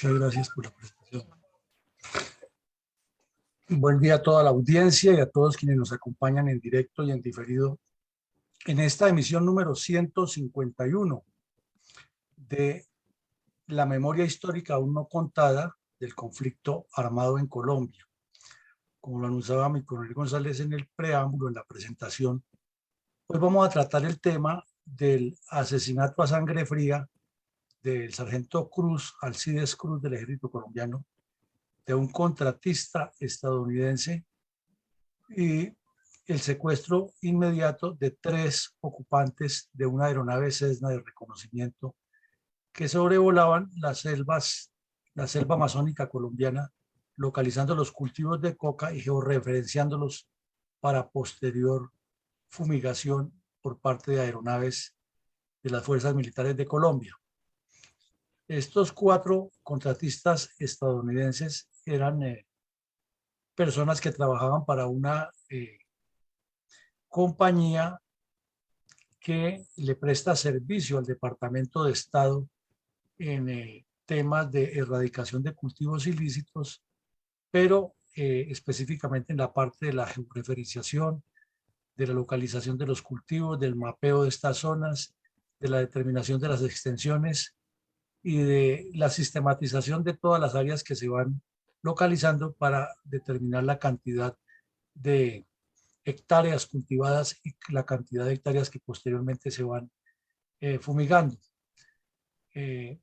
Muchas gracias por la presentación. Buen día a toda la audiencia y a todos quienes nos acompañan en directo y en diferido en esta emisión número 151 de la memoria histórica aún no contada del conflicto armado en Colombia. Como lo anunciaba mi coronel González en el preámbulo, en la presentación, hoy vamos a tratar el tema del asesinato a sangre fría del sargento Cruz, Alcides Cruz del Ejército Colombiano, de un contratista estadounidense y el secuestro inmediato de 3 ocupantes de una aeronave Cessna de reconocimiento que sobrevolaban la selva amazónica colombiana, localizando los cultivos de coca y georreferenciándolos para posterior fumigación por parte de aeronaves de las Fuerzas Militares de Colombia. Estos 4 contratistas estadounidenses eran personas que trabajaban para una compañía que le presta servicio al Departamento de Estado en temas de erradicación de cultivos ilícitos, pero específicamente en la parte de la georreferenciación, de la localización de los cultivos, del mapeo de estas zonas, de la determinación de las extensiones y de la sistematización de todas las áreas que se van localizando para determinar la cantidad de hectáreas cultivadas y la cantidad de hectáreas que posteriormente se van fumigando. Ahí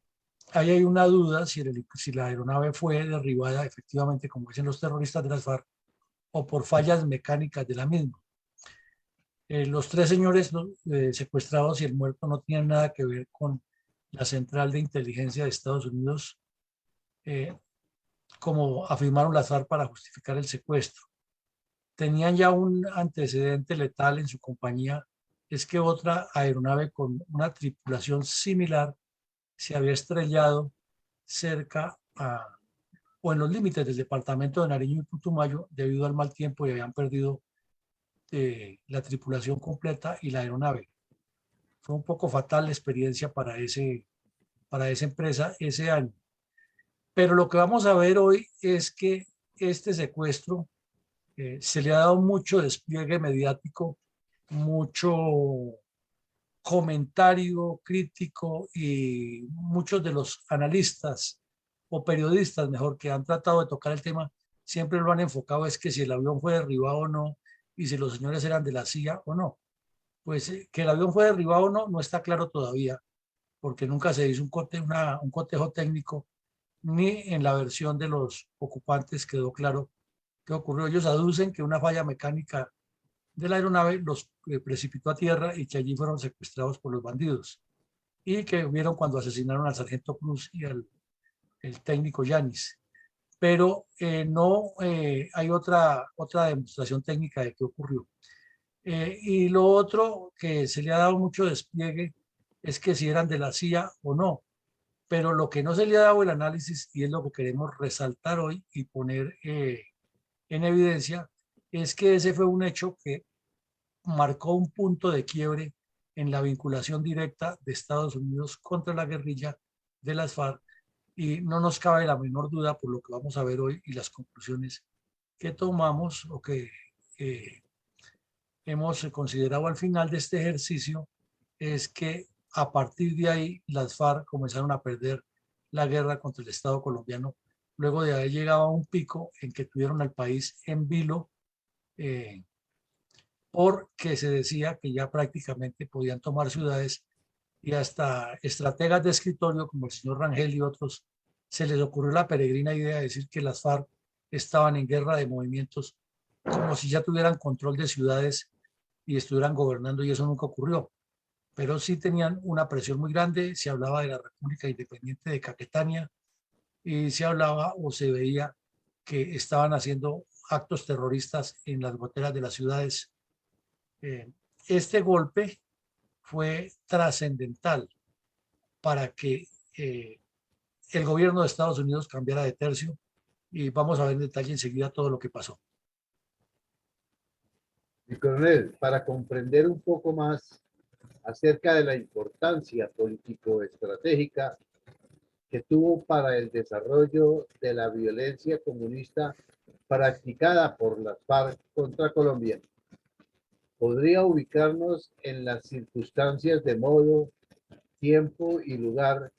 hay una duda si la aeronave fue derribada efectivamente, como dicen los terroristas de las FARC, o por fallas mecánicas de la misma. Los 3 señores secuestrados y el muerto no tienen nada que ver con la Central de Inteligencia de Estados Unidos, como afirmaron las FARC para justificar el secuestro. Tenían ya un antecedente letal en su compañía, es que otra aeronave con una tripulación similar se había estrellado cerca o en los límites del departamento de Nariño y Putumayo debido al mal tiempo y habían perdido la tripulación completa y la aeronave. Fue un poco fatal la experiencia para esa empresa ese año. Pero lo que vamos a ver hoy es que este secuestro se le ha dado mucho despliegue mediático, mucho comentario crítico y muchos de los analistas o periodistas, mejor, que han tratado de tocar el tema, siempre lo han enfocado es que si el avión fue derribado o no y si los señores eran de la CIA o no. Pues que el avión fue derribado o no, no está claro todavía, porque nunca se hizo un cotejo técnico, ni en la versión de los ocupantes quedó claro qué ocurrió. Ellos aducen que una falla mecánica de la aeronave los precipitó a tierra y que allí fueron secuestrados por los bandidos y que vieron cuando asesinaron al sargento Cruz y al el técnico Yanis. Pero no hay otra demostración técnica de qué ocurrió. Y lo otro que se le ha dado mucho despliegue es que si eran de la CIA o no, pero lo que no se le ha dado el análisis, y es lo que queremos resaltar hoy y poner en evidencia, es que ese fue un hecho que marcó un punto de quiebre en la vinculación directa de Estados Unidos contra la guerrilla de las FARC y no nos cabe la menor duda por lo que vamos a ver hoy y las conclusiones que tomamos o que eh, hemos considerado al final de este ejercicio es que a partir de ahí las FARC comenzaron a perder la guerra contra el Estado colombiano, luego de haber llegado a un pico en que tuvieron al país en vilo, eh, porque se decía que ya prácticamente podían tomar ciudades y hasta estrategas de escritorio como el señor Rangel y otros se les ocurrió la peregrina idea de decir que las FARC estaban en guerra de movimientos como si ya tuvieran control de ciudades y estuvieran gobernando y eso nunca ocurrió. Pero sí tenían una presión muy grande, se hablaba de la República Independiente de Caquetania y se hablaba o se veía que estaban haciendo actos terroristas en las goteras de las ciudades. Este golpe fue trascendental para que el gobierno de Estados Unidos cambiara de tercio y vamos a ver en detalle enseguida todo lo que pasó. Mi coronel, para comprender un poco más acerca de la importancia político-estratégica que tuvo para el desarrollo de la violencia comunista practicada por las FARC contra Colombia. Podría ubicarnos en las circunstancias de modo, tiempo y lugar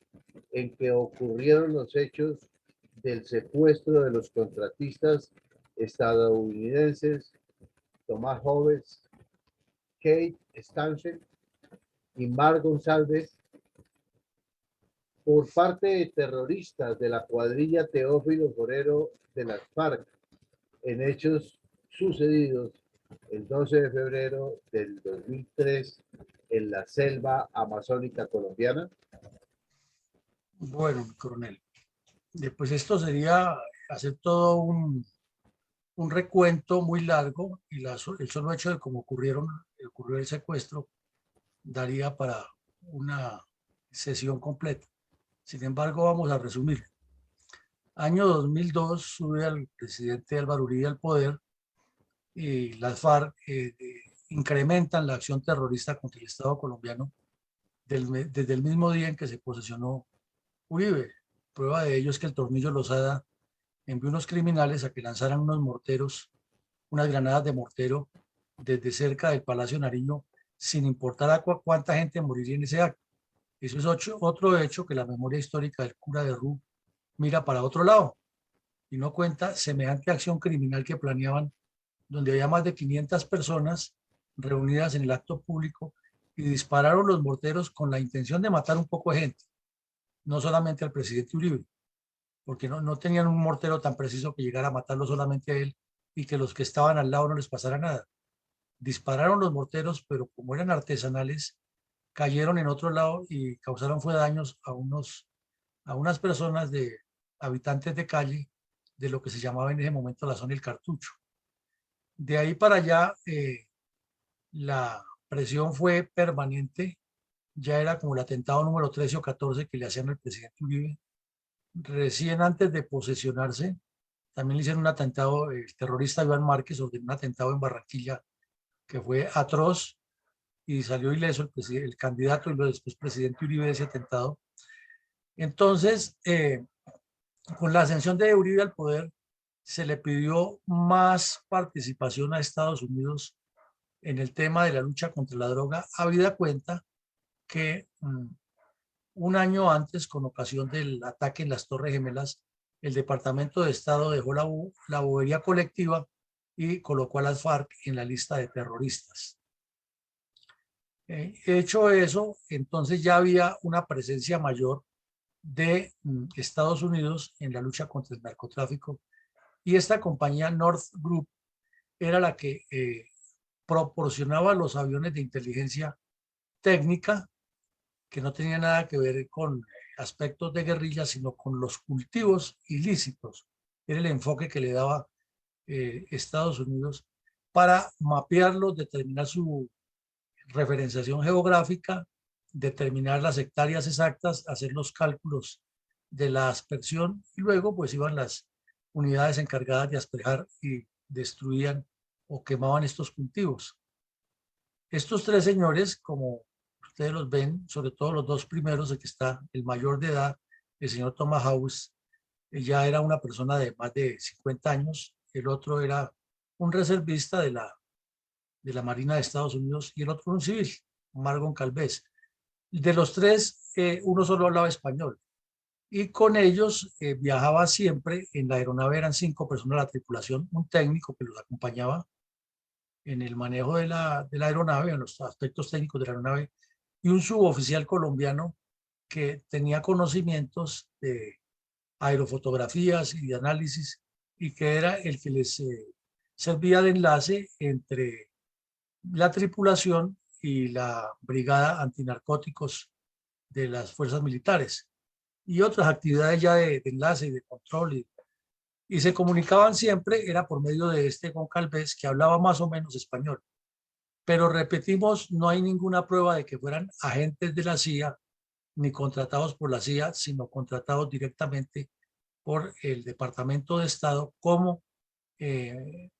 en que ocurrieron los hechos del secuestro de los contratistas estadounidenses Tomás Hobbes, Kate Stanton y Mar González por parte de terroristas de la cuadrilla Teófilo Forero de las FARC en hechos sucedidos el 12 de febrero del 2003 en la selva amazónica colombiana? Bueno, coronel, pues esto sería hacer todo un recuento muy largo y el solo hecho de cómo ocurrió el secuestro daría para una sesión completa. Sin embargo, vamos a resumir. Año 2002 sube al presidente Álvaro Uribe al poder y las FARC incrementan la acción terrorista contra el Estado colombiano desde el mismo día en que se posesionó Uribe. Prueba de ello es que el Tornillo Lozada envió unos criminales a que lanzaran unos morteros, unas granadas de mortero desde cerca del Palacio Nariño, sin importar a cuánta gente moriría en ese acto. Eso es otro hecho que la memoria histórica del cura de Rú mira para otro lado y no cuenta semejante acción criminal que planeaban, donde había más de 500 personas reunidas en el acto público y dispararon los morteros con la intención de matar un poco de gente, no solamente al presidente Uribe, porque no tenían un mortero tan preciso que llegara a matarlo solamente a él y que los que estaban al lado no les pasara nada. Dispararon los morteros, pero como eran artesanales, cayeron en otro lado y causaron fue daños a unas personas de habitantes de calle de lo que se llamaba en ese momento la zona del Cartucho. De ahí para allá, la presión fue permanente, ya era como el atentado número 13 o 14 que le hacían al presidente Uribe. Recién antes de posesionarse, también le hicieron un atentado, el terrorista Iván Márquez ordenó un atentado en Barranquilla que fue atroz y salió ileso el candidato y luego después presidente Uribe de ese atentado. Entonces, con la ascensión de Uribe al poder, se le pidió más participación a Estados Unidos en el tema de la lucha contra la droga, habida cuenta que un año antes, con ocasión del ataque en las Torres Gemelas, el Departamento de Estado dejó la bobería colectiva y colocó a las FARC en la lista de terroristas. Hecho eso, entonces ya había una presencia mayor de Estados Unidos en la lucha contra el narcotráfico y esta compañía North Group era la que proporcionaba los aviones de inteligencia técnica que no tenía nada que ver con aspectos de guerrilla, sino con los cultivos ilícitos. Era el enfoque que le daba Estados Unidos para mapearlos, determinar su referenciación geográfica, determinar las hectáreas exactas, hacer los cálculos de la aspersión y luego pues iban las unidades encargadas de aspejar y destruían o quemaban estos cultivos. Estos tres señores, como ustedes los ven, sobre todo los dos primeros, el que está el mayor de edad, el señor Thomas House, ya era una persona de más de 50 años, el otro era un reservista de la Marina de Estados Unidos y el otro un civil, Margon Calvez. De los tres, uno solo hablaba español y con ellos viajaba siempre en la aeronave, eran 5 personas de la tripulación, un técnico que los acompañaba en el manejo de la aeronave, en los aspectos técnicos de la aeronave, y un suboficial colombiano que tenía conocimientos de aerofotografías y de análisis y que era el que les servía de enlace entre la tripulación y la brigada antinarcóticos de las fuerzas militares y otras actividades ya de enlace y de control y se comunicaban siempre, era por medio de este Goncalves que hablaba más o menos español. Pero repetimos, no hay ninguna prueba de que fueran agentes de la CIA ni contratados por la CIA, sino contratados directamente por el Departamento de Estado como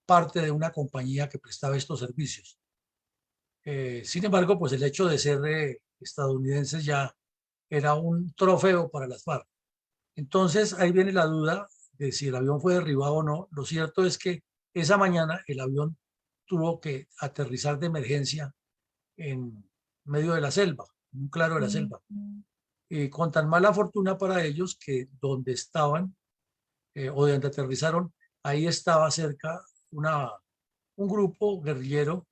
parte de una compañía que prestaba estos servicios. Sin embargo, pues el hecho de ser estadounidenses ya era un trofeo para las FARC. Entonces ahí viene la duda de si el avión fue derribado o no. Lo cierto es que esa mañana el avión tuvo que aterrizar de emergencia en medio de la selva, en un claro de la selva. Con tan mala fortuna para ellos que donde estaban o de donde aterrizaron, ahí estaba cerca un grupo guerrillero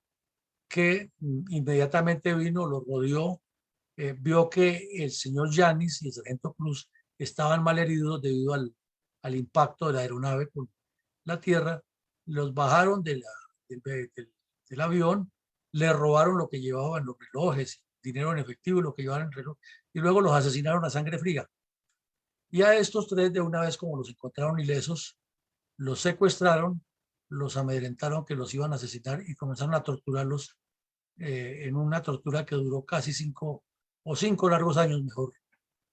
que inmediatamente vino, lo rodeó, vio que el señor Yanis y el sargento Cruz estaban mal heridos debido al impacto de la aeronave con la tierra, los bajaron del avión, le robaron lo que llevaban, los relojes, dinero en efectivo, lo que llevaban en reloj, y luego los asesinaron a sangre fría. Y a estos tres, de una vez como los encontraron ilesos, los secuestraron, los amedrentaron que los iban a asesinar y comenzaron a torturarlos en una tortura que duró casi 5 largos años, mejor,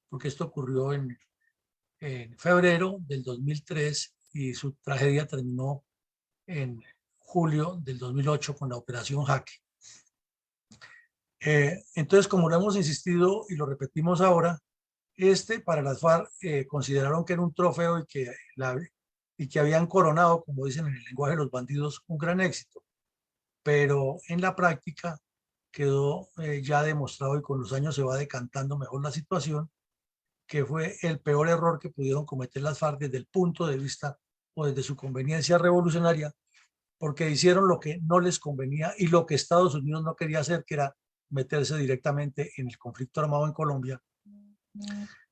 porque esto ocurrió en febrero del 2003 y su tragedia terminó en julio del 2008 con la Operación Jaque. Entonces, como lo hemos insistido y lo repetimos ahora, para las FARC consideraron que era un trofeo y que habían coronado, como dicen en el lenguaje de los bandidos, un gran éxito. Pero en la práctica quedó ya demostrado y con los años se va decantando mejor la situación, que fue el peor error que pudieron cometer las FARC desde el punto de vista o desde su conveniencia revolucionaria, porque hicieron lo que no les convenía y lo que Estados Unidos no quería hacer, que era meterse directamente en el conflicto armado en Colombia,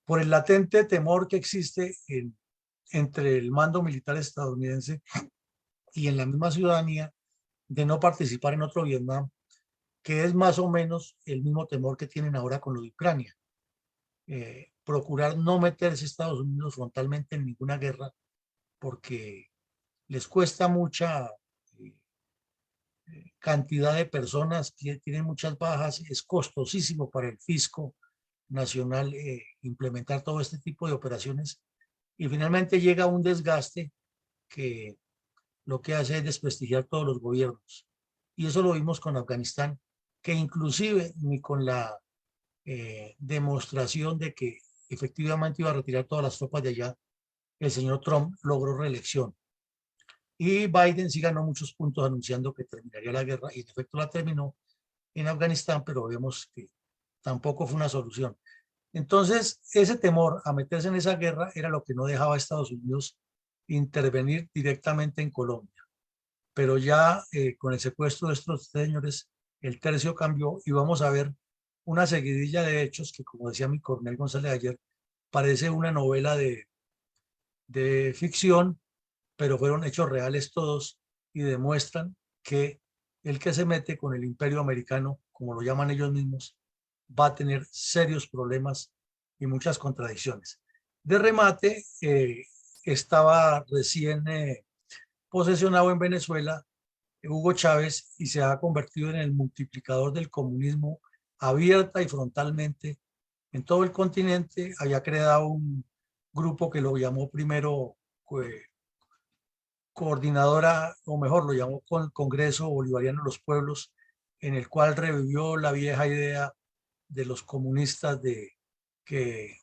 por el latente temor que existe entre el mando militar estadounidense y en la misma ciudadanía de no participar en otro Vietnam, que es más o menos el mismo temor que tienen ahora con lo de Ucrania. Procurar no meterse Estados Unidos frontalmente en ninguna guerra porque les cuesta mucha cantidad de personas, tienen muchas bajas, es costosísimo para el fisco nacional implementar todo este tipo de operaciones y finalmente llega un desgaste que lo que hace es desprestigiar todos los gobiernos. Y eso lo vimos con Afganistán, que inclusive ni con la demostración de que efectivamente iba a retirar todas las tropas de allá, el señor Trump logró reelección. Y Biden sí ganó muchos puntos anunciando que terminaría la guerra y en efecto la terminó en Afganistán, pero vemos que tampoco fue una solución. Entonces, ese temor a meterse en esa guerra era lo que no dejaba a Estados Unidos intervenir directamente en Colombia. Pero ya con el secuestro de estos señores, el tercio cambió y vamos a ver una seguidilla de hechos que, como decía mi coronel González ayer, parece una novela de ficción, pero fueron hechos reales todos y demuestran que el que se mete con el imperio americano, como lo llaman ellos mismos, va a tener serios problemas y muchas contradicciones. De remate, estaba recién posesionado en Venezuela Hugo Chávez y se ha convertido en el multiplicador del comunismo abierta y frontalmente en todo el continente. Había creado un grupo que lo llamó primero coordinadora, o mejor, lo llamó Congreso Bolivariano de los Pueblos, en el cual revivió la vieja idea de los comunistas de que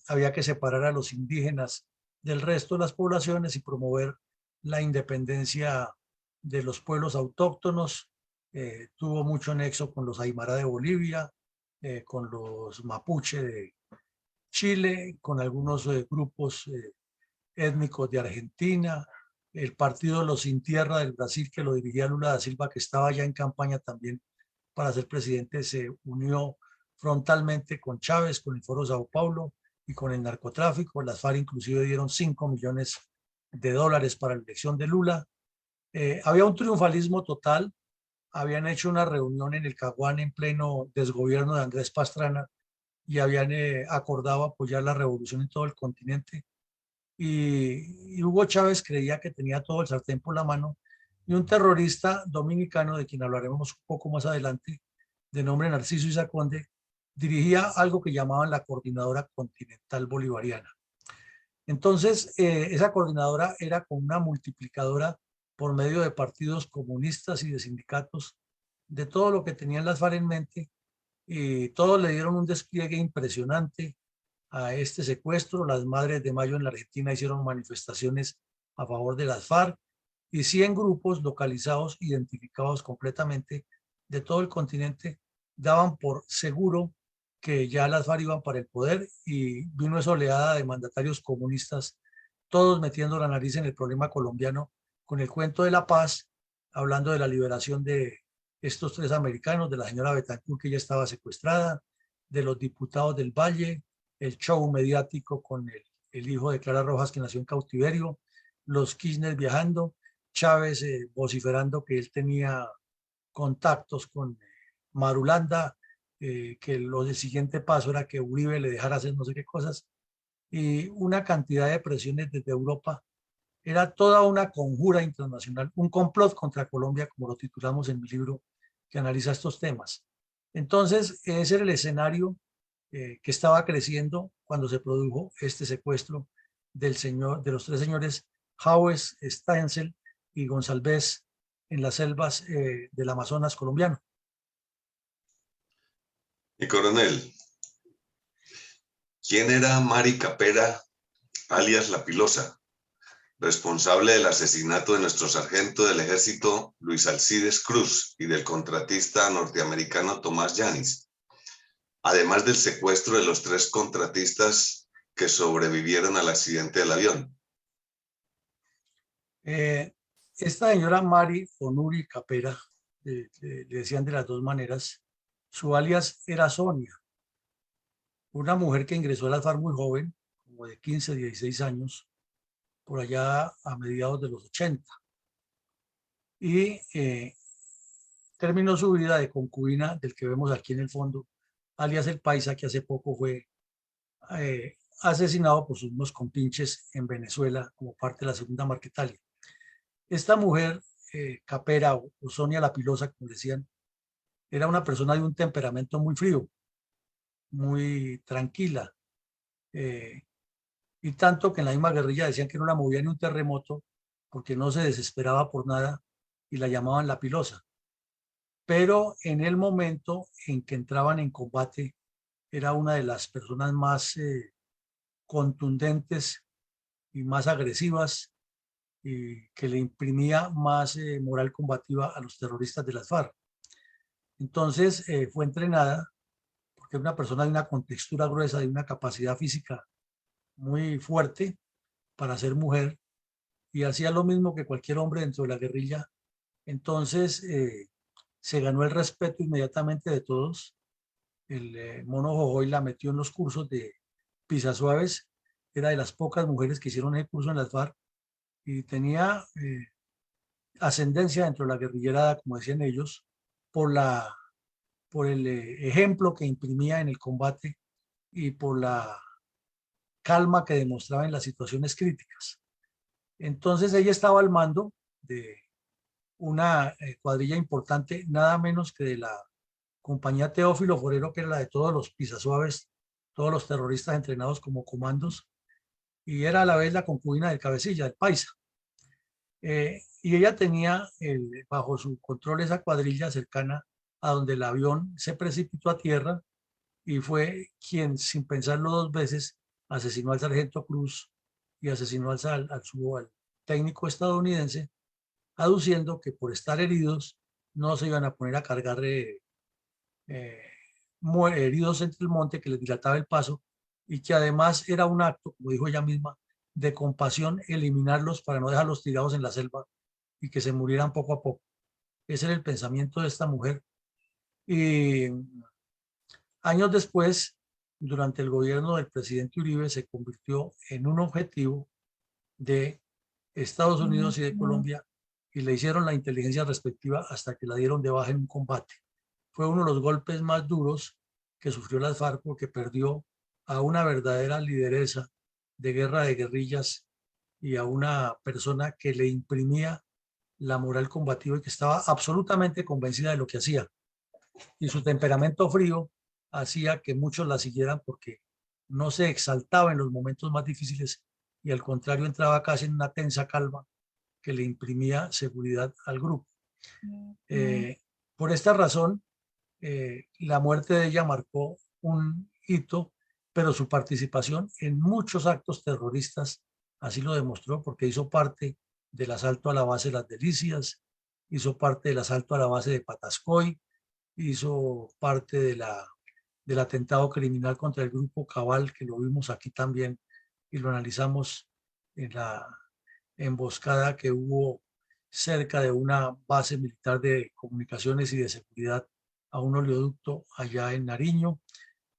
había que separar a los indígenas del resto de las poblaciones y promover la independencia de los pueblos autóctonos. Tuvo mucho nexo con los Aymara de Bolivia, con los Mapuche de Chile, con algunos grupos étnicos de Argentina, el partido Los Sin Tierra del Brasil, que lo dirigía Lula da Silva, que estaba ya en campaña también para ser presidente, se unió frontalmente con Chávez, con el Foro Sao Paulo y con el narcotráfico. Las FARC inclusive dieron 5 millones de dólares para la elección de Lula. Había un triunfalismo total. Habían hecho una reunión en el Caguán en pleno desgobierno de Andrés Pastrana y habían acordado apoyar la revolución en todo el continente. Y Hugo Chávez creía que tenía todo el sartén por la mano y un terrorista dominicano, de quien hablaremos un poco más adelante, de nombre Narciso Isaconde, dirigía algo que llamaban la Coordinadora Continental Bolivariana. Entonces, esa coordinadora era como una multiplicadora por medio de partidos comunistas y de sindicatos, de todo lo que tenían las FARC en mente, y todos le dieron un despliegue impresionante. a este secuestro. Las Madres de Mayo en la Argentina hicieron manifestaciones a favor de las FARC y 100 grupos localizados, identificados completamente de todo el continente, daban por seguro que ya las FARC iban para el poder, y vino esa oleada de mandatarios comunistas, todos metiendo la nariz en el problema colombiano con el cuento de la paz, hablando de la liberación de estos 3 americanos, de la señora Betancourt, que ya estaba secuestrada, de los diputados del Valle, el show mediático con el hijo de Clara Rojas que nació en cautiverio, los Kirchner viajando, Chávez vociferando que él tenía contactos con Marulanda, que el siguiente paso era que Uribe le dejara hacer no sé qué cosas, y una cantidad de presiones desde Europa. Era toda una conjura internacional, un complot contra Colombia, como lo titulamos en mi libro que analiza estos temas. Entonces, ese era el escenario que estaba creciendo cuando se produjo este secuestro de los 3 señores Haues, Stancel y González en las selvas del Amazonas colombiano. Mi coronel, ¿quién era Mari Capera, alias La Pilosa, responsable del asesinato de nuestro sargento del ejército Luis Alcides Cruz y del contratista norteamericano Tomás Yanis, además del secuestro de los 3 contratistas que sobrevivieron al accidente del avión? Esta señora Mari Onuri Capera, le decían de las 2 maneras, su alias era Sonia, una mujer que ingresó a las FARC muy joven, como de 15, 16 años, por allá a mediados de los 80. Y terminó su vida de concubina del que vemos aquí en el fondo, alias el Paisa, que hace poco fue asesinado por sus unos compinches en Venezuela como parte de la Segunda Marquetalia. Esta mujer, Capera o Sonia la Pilosa, como decían, era una persona de un temperamento muy frío, muy tranquila, y tanto que en la misma guerrilla decían que no la movía ni un terremoto porque no se desesperaba por nada y la llamaban la Pilosa. Pero en el momento en que entraban en combate era una de las personas más contundentes y más agresivas, y que le imprimía más moral combativa a los terroristas de las FARC. Entonces fue entrenada porque es una persona de una contextura gruesa, de una capacidad física muy fuerte para ser mujer, y hacía lo mismo que cualquier hombre dentro de la guerrilla. Entonces se ganó el respeto inmediatamente de todos. El mono Jojoy la metió en los cursos de Pisasuaves, era de las pocas mujeres que hicieron ese curso en las FARC, y tenía ascendencia dentro de la guerrillerada, como decían ellos, por el ejemplo que imprimía en el combate y por la calma que demostraba en las situaciones críticas. Entonces ella estaba al mando de una cuadrilla importante, nada menos que de la compañía Teófilo Forero, que era la de todos los Pisasuaves, todos los terroristas entrenados como comandos, y era a la vez la concubina del cabecilla, del Paisa. Y ella tenía bajo su control esa cuadrilla cercana a donde el avión se precipitó a tierra, y fue quien, sin pensarlo 2 veces, asesinó al sargento Cruz y asesinó al técnico estadounidense, aduciendo que por estar heridos no se iban a poner a cargar heridos entre el monte, que les dilataba el paso, y que además era un acto, como dijo ella misma, de compasión eliminarlos para no dejarlos tirados en la selva y que se murieran poco a poco. Ese era el pensamiento de esta mujer. Y años después, durante el gobierno del presidente Uribe, se convirtió en un objetivo de Estados Unidos y de Colombia, y le hicieron la inteligencia respectiva hasta que la dieron de baja en un combate. Fue uno de los golpes más duros que sufrió las FARC, porque perdió a una verdadera lideresa de guerra de guerrillas y a una persona que le imprimía la moral combativa y que estaba absolutamente convencida de lo que hacía. Y su temperamento frío hacía que muchos la siguieran porque no se exaltaba en los momentos más difíciles, y al contrario entraba casi en una tensa calma que le imprimía seguridad al grupo. Por esta razón, la muerte de ella marcó un hito, pero su participación en muchos actos terroristas así lo demostró, porque hizo parte del asalto a la base de Las Delicias, hizo parte del asalto a la base de Patascoy, hizo parte del atentado criminal contra el grupo Cabal, que lo vimos aquí también y lo analizamos en la emboscada que hubo cerca de una base militar de comunicaciones y de seguridad a un oleoducto allá en Nariño.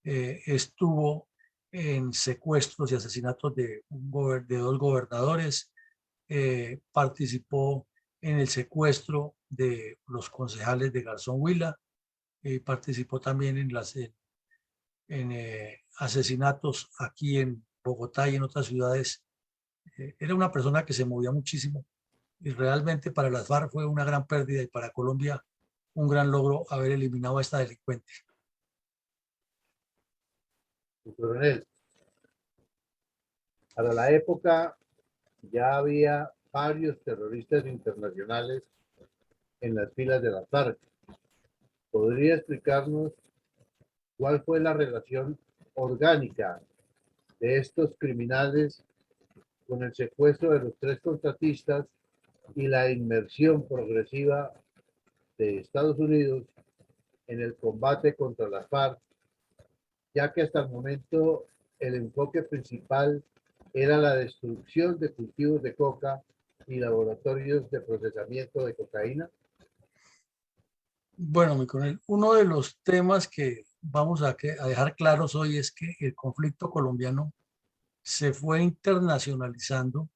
Estuvo en secuestros y asesinatos de dos gobernadores, participó en el secuestro de los concejales de Garzón Huila, participó también en asesinatos aquí en Bogotá y en otras ciudades. Era una persona que se movía muchísimo y realmente para las FARC fue una gran pérdida y para Colombia un gran logro haber eliminado a esta delincuente. Coronel, para la época ya había varios terroristas internacionales en las filas de las FARC. ¿Podría explicarnos cuál fue la relación orgánica de estos criminales con el secuestro de los 3 contratistas y la inmersión progresiva de Estados Unidos en el combate contra las FARC, ya que hasta el momento el enfoque principal era la destrucción de cultivos de coca y laboratorios de procesamiento de cocaína? Bueno, mi coronel, uno de los temas que vamos a dejar claros hoy es que el conflicto colombiano se fue internacionalizando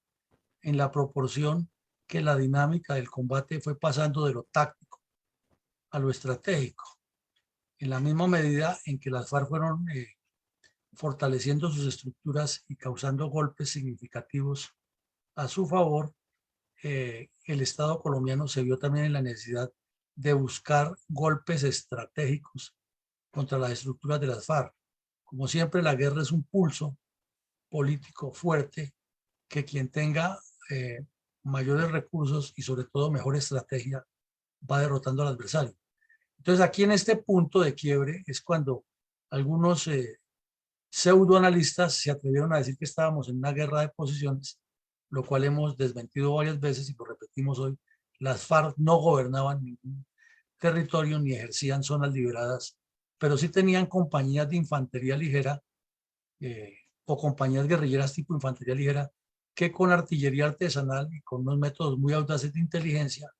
en la proporción que la dinámica del combate fue pasando de lo táctico a lo estratégico. En la misma medida en que las FARC fueron fortaleciendo sus estructuras y causando golpes significativos a su favor, el Estado colombiano se vio también en la necesidad de buscar golpes estratégicos contra las estructuras de las FARC. Como siempre, la guerra es un pulso político fuerte que quien tenga mayores recursos y sobre todo mejor estrategia va derrotando al adversario. Entonces aquí en este punto de quiebre es cuando algunos pseudoanalistas se atrevieron a decir que estábamos en una guerra de posiciones, lo cual hemos desmentido varias veces y lo repetimos hoy. Las FARC no gobernaban ningún territorio ni ejercían zonas liberadas, pero sí tenían compañías de infantería ligera o compañías guerrilleras tipo infantería ligera que con artillería artesanal y con unos métodos muy audaces de inteligencia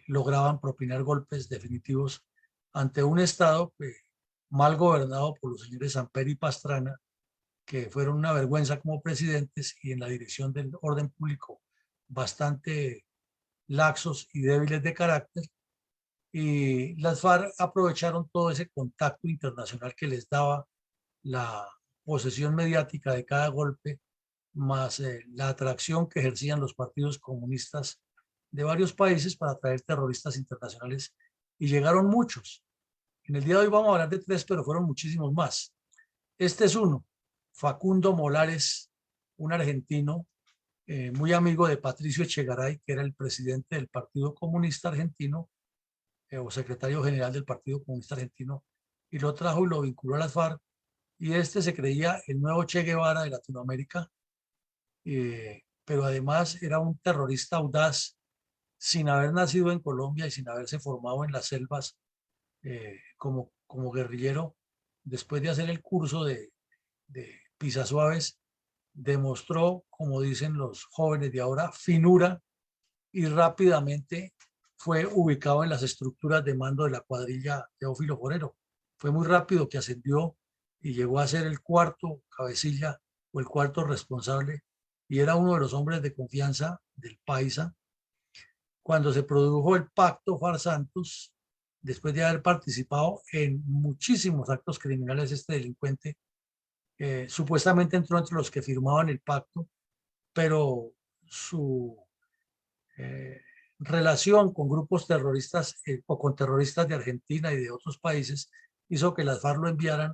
lograban propinar golpes definitivos ante un Estado mal gobernado por los señores Samper y Pastrana, que fueron una vergüenza como presidentes y en la dirección del orden público bastante laxos y débiles de carácter. Y las FARC aprovecharon todo ese contacto internacional que les daba la posesión mediática de cada golpe, más la atracción que ejercían los partidos comunistas de varios países para atraer terroristas internacionales. Y llegaron muchos. En el día de hoy vamos a hablar de 3, pero fueron muchísimos más. Este es uno, Facundo Molares, un argentino muy amigo de Patricio Echegaray, que era el presidente del Partido Comunista Argentino o secretario general del Partido Comunista Argentino, y lo trajo y lo vinculó a las FARC. Y este se creía el nuevo Che Guevara de Latinoamérica, pero además era un terrorista audaz, sin haber nacido en Colombia y sin haberse formado en las selvas como guerrillero. Después de hacer el curso de Pisasuaves, demostró, como dicen los jóvenes de ahora, finura y rápidamente fue ubicado en las estructuras de mando de la cuadrilla Teófilo Forero. Fue muy rápido que ascendió y llegó a ser el 4º cabecilla o el 4º responsable y era uno de los hombres de confianza del Paisa. Cuando se produjo el pacto FARC-Santos, después de haber participado en muchísimos actos criminales, este delincuente supuestamente entró entre los que firmaban el pacto, pero su relación con grupos terroristas o con terroristas de Argentina y de otros países hizo que las FARC lo enviaran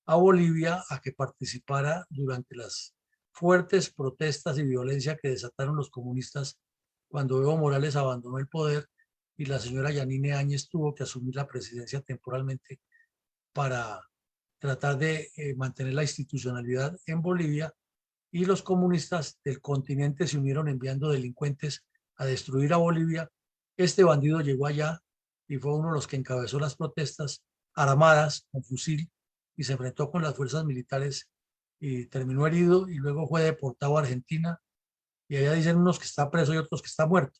a Bolivia a que participara durante las fuertes protestas y violencia que desataron los comunistas cuando Evo Morales abandonó el poder y la señora Yanine Áñez tuvo que asumir la presidencia temporalmente para tratar de mantener la institucionalidad en Bolivia, y los comunistas del continente se unieron enviando delincuentes a destruir a Bolivia. Este bandido llegó allá y fue uno de los que encabezó las protestas armadas con fusil y se enfrentó con las fuerzas militares y terminó herido, y luego fue deportado a Argentina, y allá dicen unos que está preso y otros que está muerto.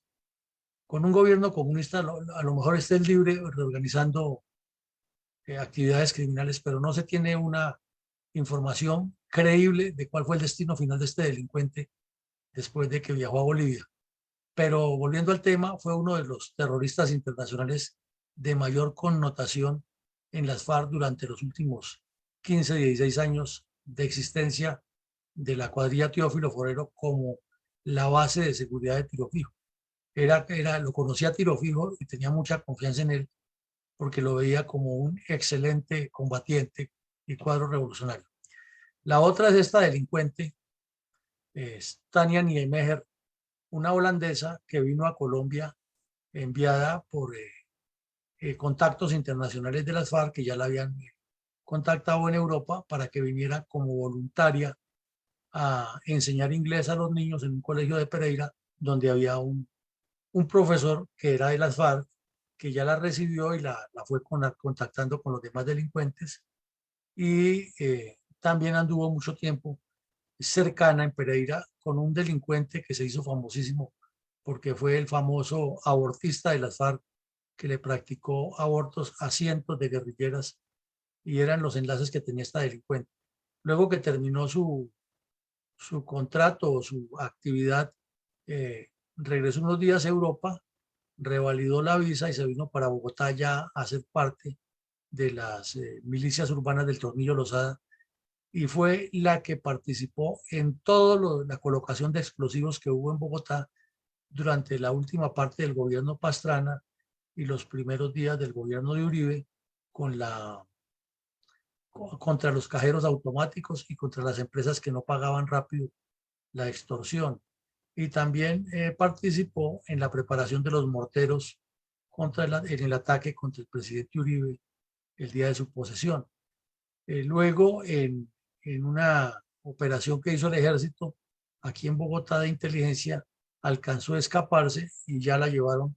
Con un gobierno comunista a lo mejor esté libre reorganizando actividades criminales, pero no se tiene una información creíble de cuál fue el destino final de este delincuente después de que viajó a Bolivia. Pero volviendo al tema, fue uno de los terroristas internacionales de mayor connotación en las FARC durante los últimos 15, 16 años de existencia de la cuadrilla Teófilo Forero como la base de seguridad de Tiro Fijo. Lo conocía a Tiro Fijo y tenía mucha confianza en él porque lo veía como un excelente combatiente y cuadro revolucionario. La otra es esta delincuente, Tania Niemeyer, una holandesa que vino a Colombia enviada por contactos internacionales de las FARC, que ya la habían contactado en Europa para que viniera como voluntaria a enseñar inglés a los niños en un colegio de Pereira, donde había un profesor que era de las FARC, que ya la recibió y la fue contactando con los demás delincuentes, y también anduvo mucho tiempo cercana en Pereira con un delincuente que se hizo famosísimo porque fue el famoso abortista de las FARC, que le practicó abortos a cientos de guerrilleras, y eran los enlaces que tenía esta delincuente. Luego que terminó su contrato o su actividad, regresó unos días a Europa, revalidó la visa y se vino para Bogotá ya a ser parte de las milicias urbanas del Tornillo Lozada, y fue la que participó en toda la colocación de explosivos que hubo en Bogotá durante la última parte del gobierno Pastrana y los primeros días del gobierno de Uribe, contra los cajeros automáticos y contra las empresas que no pagaban rápido la extorsión. Y también participó en la preparación de los morteros en el ataque contra el presidente Uribe el día de su posesión. Luego, en una operación que hizo el ejército aquí en Bogotá de inteligencia, alcanzó a escaparse y ya la llevaron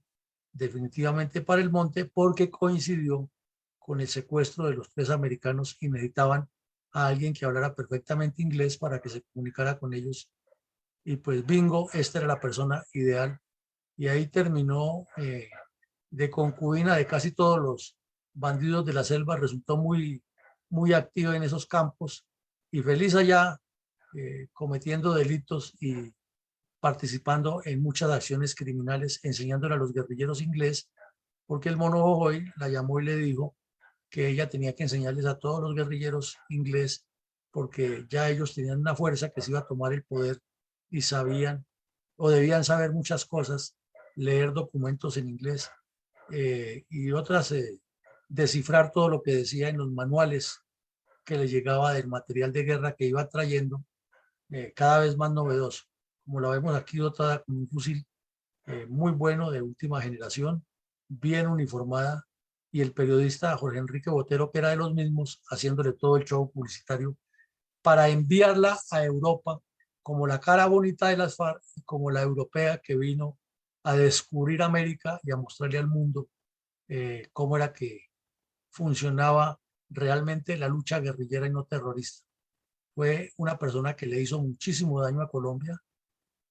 definitivamente para el monte porque coincidió con el secuestro de los 3 americanos y necesitaban a alguien que hablara perfectamente inglés para que se comunicara con ellos. Y pues bingo, esta era la persona ideal. Y ahí terminó de concubina de casi todos los bandidos de la selva. Resultó muy, muy activa en esos campos y feliz allá, cometiendo delitos y participando en muchas acciones criminales, enseñándole a los guerrilleros inglés, porque el mono Jojoy la llamó y le dijo que ella tenía que enseñarles a todos los guerrilleros inglés, porque ya ellos tenían una fuerza que se iba a tomar el poder y sabían o debían saber muchas cosas, leer documentos en inglés y otras, descifrar todo lo que decía en los manuales que le llegaba del material de guerra que iba trayendo, cada vez más novedoso. Como la vemos aquí, dotada con un fusil muy bueno, de última generación, bien uniformada, y el periodista Jorge Enrique Botero, que era de los mismos, haciéndole todo el show publicitario para enviarla a Europa como la cara bonita de las FARC y como la europea que vino a descubrir América y a mostrarle al mundo cómo era que funcionaba realmente la lucha guerrillera y no terrorista. Fue una persona que le hizo muchísimo daño a Colombia,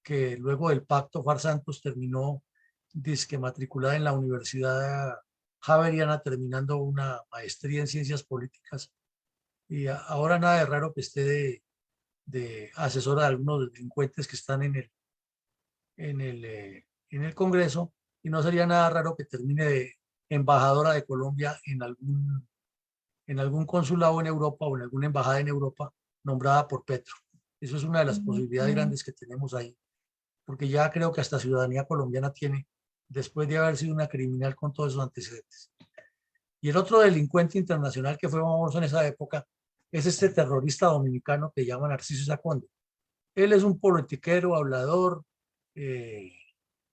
que luego del pacto FARC-Santos terminó disque matriculada en la Universidad Javeriana, terminando una maestría en ciencias políticas, y ahora nada de raro que esté de asesora de algunos delincuentes que están en el Congreso, y no sería nada raro que termine de embajadora de Colombia en algún consulado en Europa o en alguna embajada en Europa nombrada por Petro. Eso es una de las posibilidades grandes que tenemos ahí, porque ya creo que hasta ciudadanía colombiana tiene, después de haber sido una criminal con todos esos antecedentes. Y el otro delincuente internacional que fue famoso en esa época es este terrorista dominicano que llama Narciso Saconde. Él es un politiquero, hablador,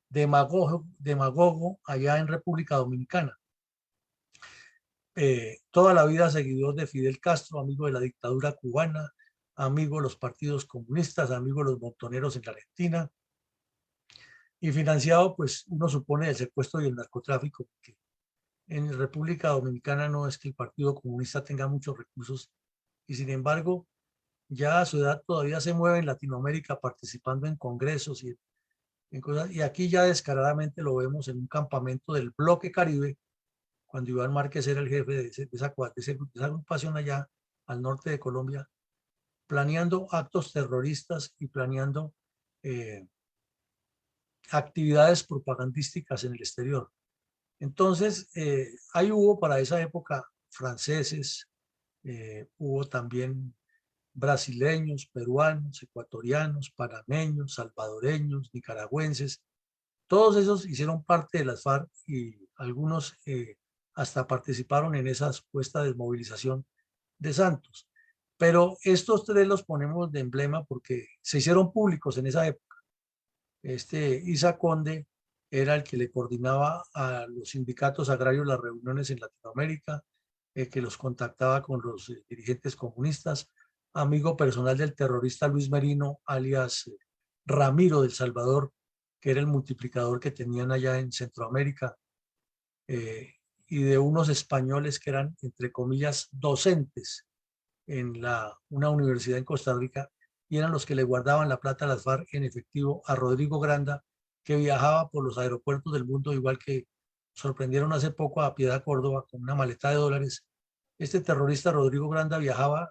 demagogo allá en República Dominicana. toda la vida seguidor de Fidel Castro, amigo de la dictadura cubana, amigo de los partidos comunistas, amigo de los montoneros en la Argentina, y financiado, pues uno supone, el secuestro y el narcotráfico, porque en República Dominicana no es que el Partido Comunista tenga muchos recursos, y sin embargo, ya a su edad todavía se mueve en Latinoamérica participando en congresos en cosas, y aquí ya descaradamente lo vemos en un campamento del Bloque Caribe, cuando Iván Márquez era el jefe de esa agrupación allá al norte de Colombia, planeando actos terroristas y planeando eh, actividades propagandísticas en el exterior. Entonces, ahí hubo para esa época franceses, hubo también brasileños, peruanos, ecuatorianos, panameños, salvadoreños, nicaragüenses. Todos esos hicieron parte de las FARC y algunos hasta participaron en esa supuesta desmovilización de Santos. Pero estos tres los ponemos de emblema porque se hicieron públicos en esa época. Isa Conde era el que le coordinaba a los sindicatos agrarios las reuniones en Latinoamérica, que los contactaba con los dirigentes comunistas, amigo personal del terrorista Luis Merino, alias Ramiro del Salvador, que era el multiplicador que tenían allá en Centroamérica, y de unos españoles que eran, entre comillas, docentes en una universidad en Costa Rica, y eran los que le guardaban la plata a las FARC en efectivo a Rodrigo Granda, que viajaba por los aeropuertos del mundo, igual que sorprendieron hace poco a Piedad Córdoba con una maleta de dólares. Este terrorista Rodrigo Granda viajaba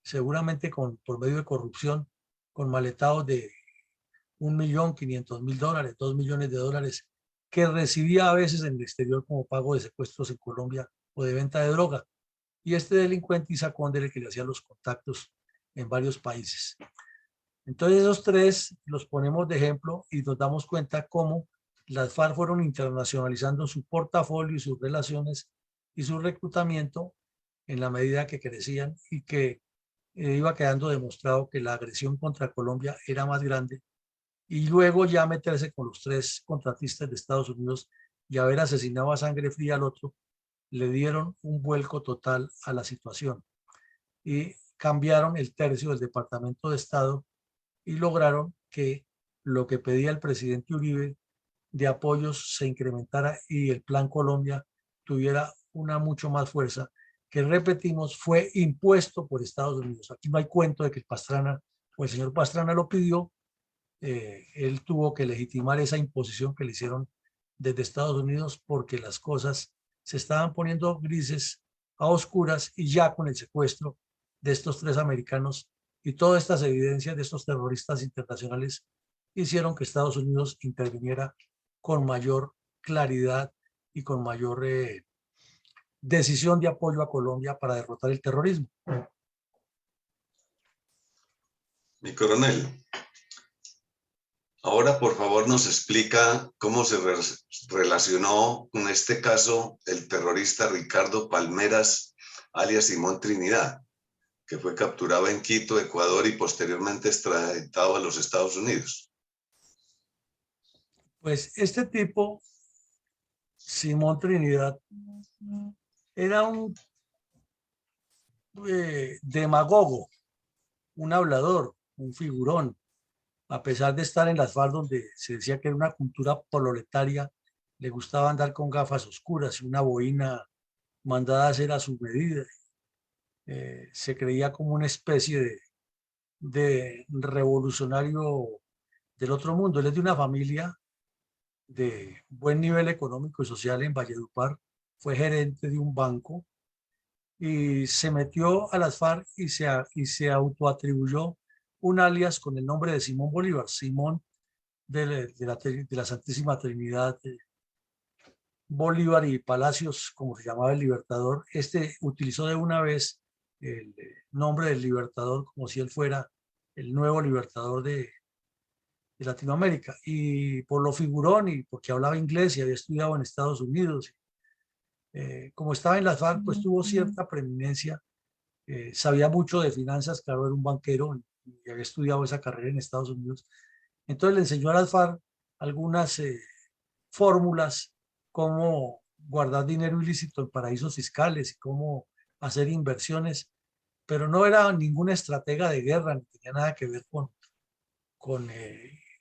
seguramente por medio de corrupción, con maletados de 1.500.000 dólares, 2 millones de dólares, que recibía a veces en el exterior como pago de secuestros en Colombia o de venta de droga. Y este delincuente Isa Conde era el que le hacía los contactos en varios países. Entonces esos tres los ponemos de ejemplo y nos damos cuenta cómo las FARC fueron internacionalizando su portafolio y sus relaciones y su reclutamiento en la medida que crecían, y que iba quedando demostrado que la agresión contra Colombia era más grande, y luego ya meterse con los tres contratistas de Estados Unidos y haber asesinado a sangre fría al otro, le dieron un vuelco total a la situación y cambiaron el tercio del Departamento de Estado y lograron que lo que pedía el presidente Uribe de apoyos se incrementara y el Plan Colombia tuviera una mucho más fuerza, que repetimos, fue impuesto por Estados Unidos. Aquí no hay cuento de que Pastrana o el señor Pastrana lo pidió, él tuvo que legitimar esa imposición que le hicieron desde Estados Unidos, porque las cosas se estaban poniendo grises a oscuras, y ya con el secuestro de estos tres americanos y todas estas evidencias de estos terroristas internacionales hicieron que Estados Unidos interviniera con mayor claridad y con mayor decisión de apoyo a Colombia para derrotar el terrorismo. Mi coronel, ahora por favor nos explica cómo se relacionó con este caso el terrorista Ricardo Palmeras, alias Simón Trinidad, que fue capturado en Quito, Ecuador, y posteriormente extraditado a los Estados Unidos. Pues este tipo, Simón Trinidad, era un demagogo, un hablador, un figurón. A pesar de estar en las FARC, donde se decía que era una cultura proletaria, le gustaba andar con gafas oscuras y una boina mandada a hacer a su medida. Se creía como una especie de revolucionario del otro mundo. Él es de una familia de buen nivel económico y social en Valledupar, fue gerente de un banco y se metió a las FARC y se autoatribuyó un alias con el nombre de Simón Bolívar, Simón de la Santísima Trinidad, Bolívar y Palacios, como se llamaba el Libertador. Utilizó de una vez el nombre del Libertador como si él fuera el nuevo Libertador de Latinoamérica, y por lo figurón y porque hablaba inglés y había estudiado en Estados Unidos, como estaba en las FARC, pues tuvo cierta preeminencia, sabía mucho de finanzas, claro, era un banquero y había estudiado esa carrera en Estados Unidos. Entonces le enseñó a las FARC algunas fórmulas, cómo guardar dinero ilícito en paraísos fiscales y cómo hacer inversiones, pero no era ningún estratega de guerra, ni tenía nada que ver con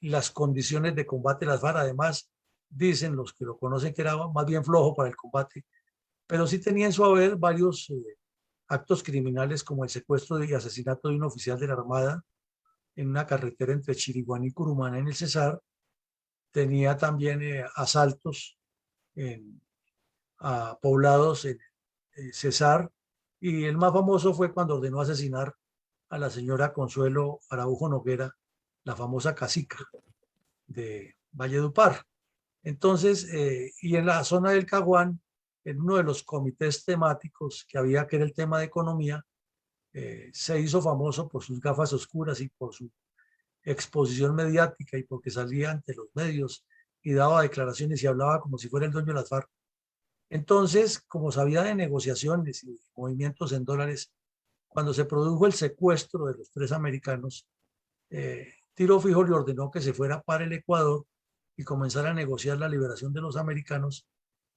las condiciones de combate de las FARC. Además, dicen los que lo conocen que era más bien flojo para el combate, pero sí tenía en su haber varios actos criminales como el secuestro y asesinato de un oficial de la Armada en una carretera entre Chiriguaná y Curumaná en el Cesar. Tenía también asaltos a poblados en Cesar, y el más famoso fue cuando ordenó asesinar a la señora Consuelo Araujo Noguera, la famosa cacica de Valledupar. Entonces, y en la zona del Caguán, en uno de los comités temáticos que había, que era el tema de economía, se hizo famoso por sus gafas oscuras y por su exposición mediática y porque salía ante los medios y daba declaraciones y hablaba como si fuera el dueño de las FARC. Entonces, como sabía de negociaciones y movimientos en dólares, cuando se produjo el secuestro de los 3 americanos, Tiro Fijo le ordenó que se fuera para el Ecuador y comenzara a negociar la liberación de los americanos,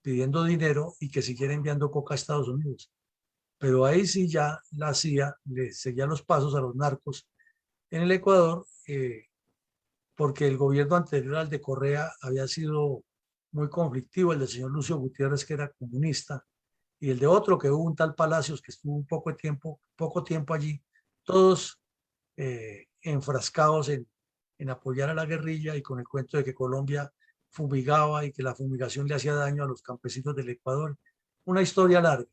pidiendo dinero y que siguiera enviando coca a Estados Unidos. Pero ahí sí ya la CIA le seguía los pasos a los narcos en el Ecuador, porque el gobierno anterior al de Correa había sido muy conflictivo, el del señor Lucio Gutiérrez, que era comunista, y el de otro, que hubo un tal Palacios, que estuvo un poco tiempo allí, todos enfrascados en apoyar a la guerrilla y con el cuento de que Colombia fumigaba y que la fumigación le hacía daño a los campesinos del Ecuador. Una historia larga.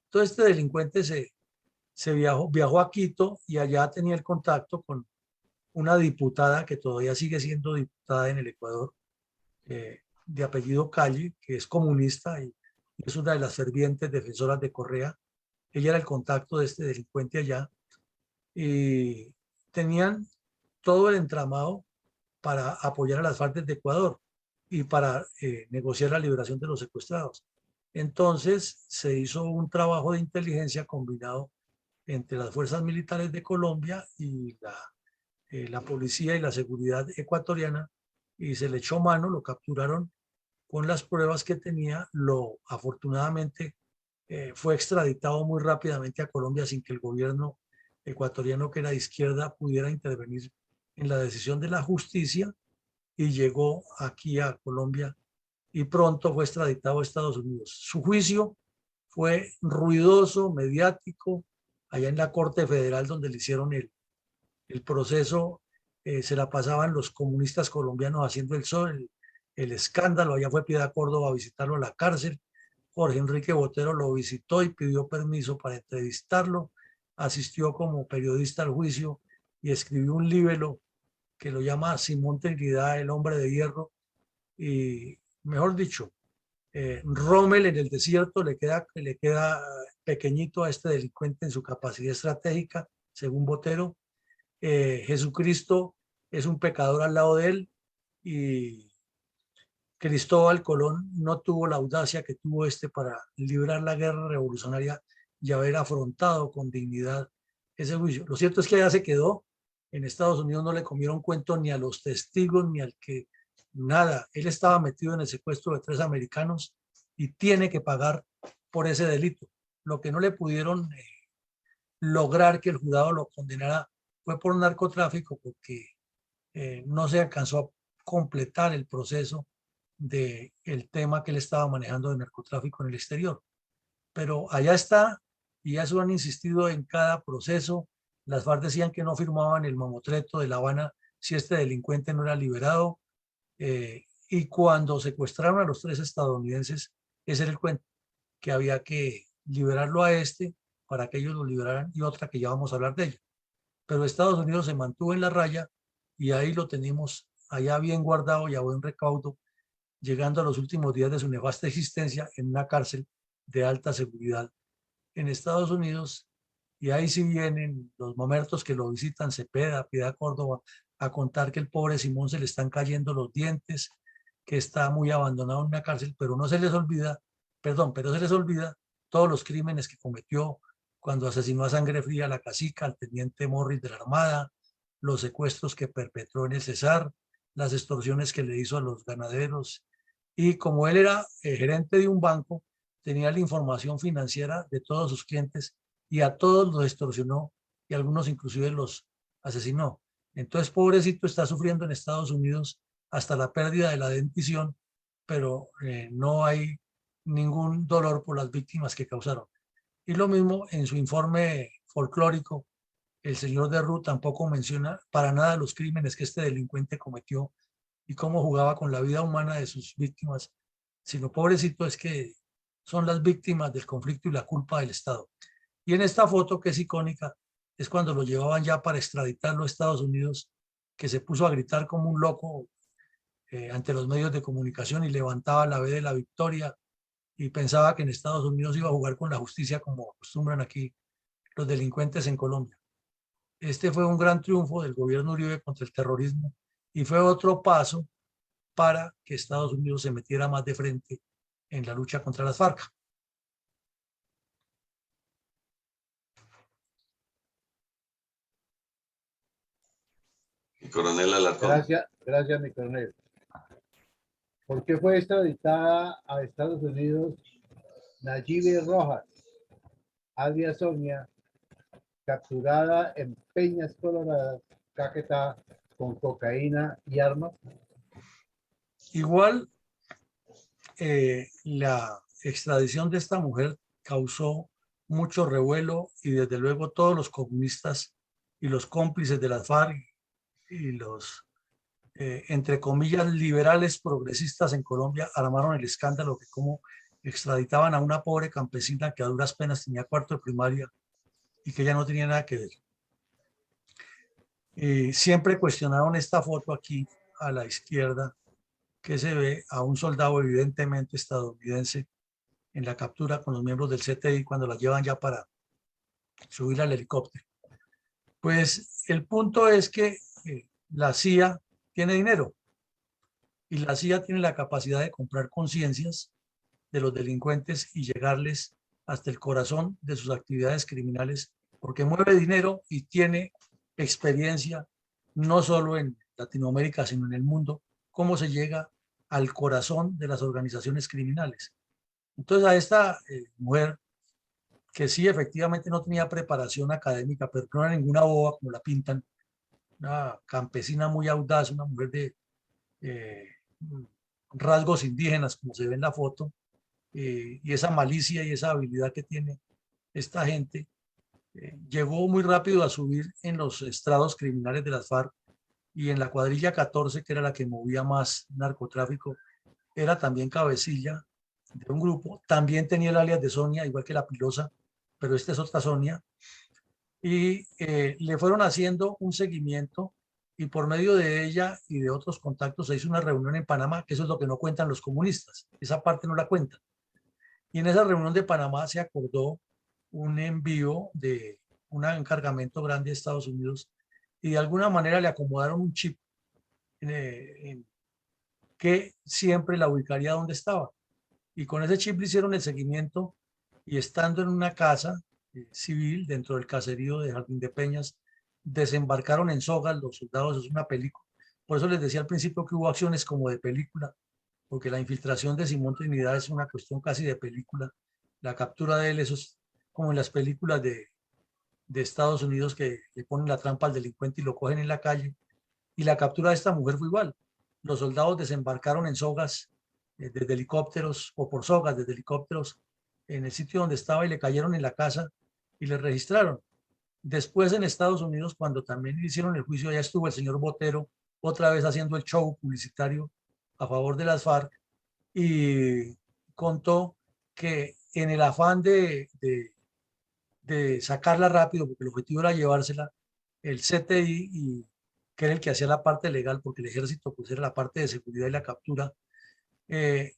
Entonces este delincuente se viajó a Quito y allá tenía el contacto con una diputada que todavía sigue siendo diputada en el Ecuador, de apellido Calle, que es comunista y es una de las fervientes defensoras de Correa. Ella era el contacto de este delincuente allá y tenían todo el entramado para apoyar a las FARC de Ecuador y para negociar la liberación de los secuestrados. Entonces se hizo un trabajo de inteligencia combinado entre las fuerzas militares de Colombia y la policía y la seguridad ecuatoriana, y se le echó mano, lo capturaron con las pruebas que tenía. Afortunadamente fue extraditado muy rápidamente a Colombia sin que el gobierno ecuatoriano, que era de izquierda, pudiera intervenir en la decisión de la justicia, y llegó aquí a Colombia y pronto fue extraditado a Estados Unidos. Su juicio fue ruidoso, mediático, allá en la Corte Federal donde le hicieron el proceso. Se la pasaban los comunistas colombianos haciendo el escándalo. Allá fue Piedad Córdoba a visitarlo a la cárcel. Jorge Enrique Botero lo visitó y pidió permiso para entrevistarlo. Asistió como periodista al juicio y escribió un libro que lo llama Simón Trinidad, el hombre de hierro. Y mejor dicho, Rommel en el desierto le queda pequeñito a este delincuente en su capacidad estratégica, según Botero. Jesucristo es un pecador al lado de él, y Cristóbal Colón no tuvo la audacia que tuvo este para librar la guerra revolucionaria y haber afrontado con dignidad ese juicio. Lo cierto es que ya se quedó. En Estados Unidos no le comieron cuento ni a los testigos ni al que nada. Él estaba metido en el secuestro de 3 americanos y tiene que pagar por ese delito. Lo que no le pudieron lograr que el jurado lo condenara fue por narcotráfico, porque no se alcanzó a completar el proceso del tema que él estaba manejando de narcotráfico en el exterior. Pero allá está, y eso han insistido en cada proceso. Las FARC decían que no firmaban el mamotreto de La Habana si este delincuente no era liberado. Y cuando secuestraron a los 3 estadounidenses, ese era el cuento, que había que liberarlo a este para que ellos lo liberaran, y otra que ya vamos a hablar de ella. Pero Estados Unidos se mantuvo en la raya y ahí lo tenemos allá bien guardado y a buen recaudo, llegando a los últimos días de su nefasta existencia en una cárcel de alta seguridad en Estados Unidos. Y ahí sí vienen los momentos que lo visitan Cepeda, Piedad Córdoba, a contar que el pobre Simón se le están cayendo los dientes, que está muy abandonado en una cárcel, pero no se les olvida, perdón, pero se les olvida todos los crímenes que cometió cuando asesinó a sangre fría a la cacica, al teniente Morris de la Armada, los secuestros que perpetró en el Cesar, las extorsiones que le hizo a los ganaderos y como él era gerente de un banco, tenía la información financiera de todos sus clientes y a todos los extorsionó y algunos inclusive los asesinó. Entonces, pobrecito, está sufriendo en Estados Unidos hasta la pérdida de la dentición, pero no hay ningún dolor por las víctimas que causaron. Y lo mismo en su informe folclórico, el señor de Rue tampoco menciona para nada los crímenes que este delincuente cometió y cómo jugaba con la vida humana de sus víctimas, sino pobrecito es que son las víctimas del conflicto y la culpa del Estado. Y en esta foto que es icónica, es cuando lo llevaban ya para extraditarlo a Estados Unidos, que se puso a gritar como un loco ante los medios de comunicación y levantaba la B de la victoria y pensaba que en Estados Unidos iba a jugar con la justicia como acostumbran aquí los delincuentes en Colombia. Este fue un gran triunfo del gobierno Uribe contra el terrorismo y fue otro paso para que Estados Unidos se metiera más de frente en la lucha contra las FARC. Y Coronel Alarcón. Gracias, mi coronel. ¿Por qué fue extraditada a Estados Unidos Nayibe Rojas, alias Sonia, capturada en Peñas Coloradas, Caquetá, con cocaína y armas? Igual, la extradición de esta mujer causó mucho revuelo y desde luego todos los comunistas y los cómplices de las FARC y los, entre comillas, liberales progresistas en Colombia armaron el escándalo que como extraditaban a una pobre campesina que a duras penas tenía cuarto de primaria y que ya no tenía nada que ver. Siempre cuestionaron esta foto aquí a la izquierda, que se ve a un soldado evidentemente estadounidense en la captura con los miembros del CTI cuando la llevan ya para subir al helicóptero. Pues el punto es que la CIA tiene dinero y la CIA tiene la capacidad de comprar conciencias de los delincuentes y llegarles hasta el corazón de sus actividades criminales, porque mueve dinero y tiene experiencia no solo en Latinoamérica, sino en el mundo, cómo se llega al corazón de las organizaciones criminales. Entonces a esta mujer, que sí efectivamente no tenía preparación académica, pero no era ninguna boba como la pintan, una campesina muy audaz, una mujer de eh, rasgos indígenas, como se ve en la foto, y esa malicia y esa habilidad que tiene esta gente, llegó muy rápido a subir en los estrados criminales de las FARC y en la cuadrilla 14, que era la que movía más narcotráfico, era también cabecilla de un grupo, también tenía el alias de Sonia, igual que la Pilosa, pero esta es otra Sonia, y le fueron haciendo un seguimiento y por medio de ella y de otros contactos se hizo una reunión en Panamá, que eso es lo que no cuentan los comunistas, esa parte no la cuentan. Y en esa reunión de Panamá se acordó un envío de un encargamento grande de Estados Unidos y de alguna manera le acomodaron un chip que siempre la ubicaría donde estaba. Y con ese chip le hicieron el seguimiento y estando en una casa civil dentro del caserío de Jardín de Peñas, desembarcaron en sogas los soldados, es una película. Por eso les decía al principio que hubo acciones como de película, porque la infiltración de Simón Trinidad es una cuestión casi de película. La captura de él, eso es como en las películas de Estados Unidos que le ponen la trampa al delincuente y lo cogen en la calle. Y la captura de esta mujer fue igual. Los soldados desembarcaron en sogas desde helicópteros o por sogas desde helicópteros en el sitio donde estaba y le cayeron en la casa y le registraron. Después en Estados Unidos, cuando también hicieron el juicio, ya estuvo el señor Botero otra vez haciendo el show publicitario a favor de las FARC y contó que en el afán de sacarla rápido, porque el objetivo era llevársela, el CTI, y, que era el que hacía la parte legal, porque el ejército pues era la parte de seguridad y la captura,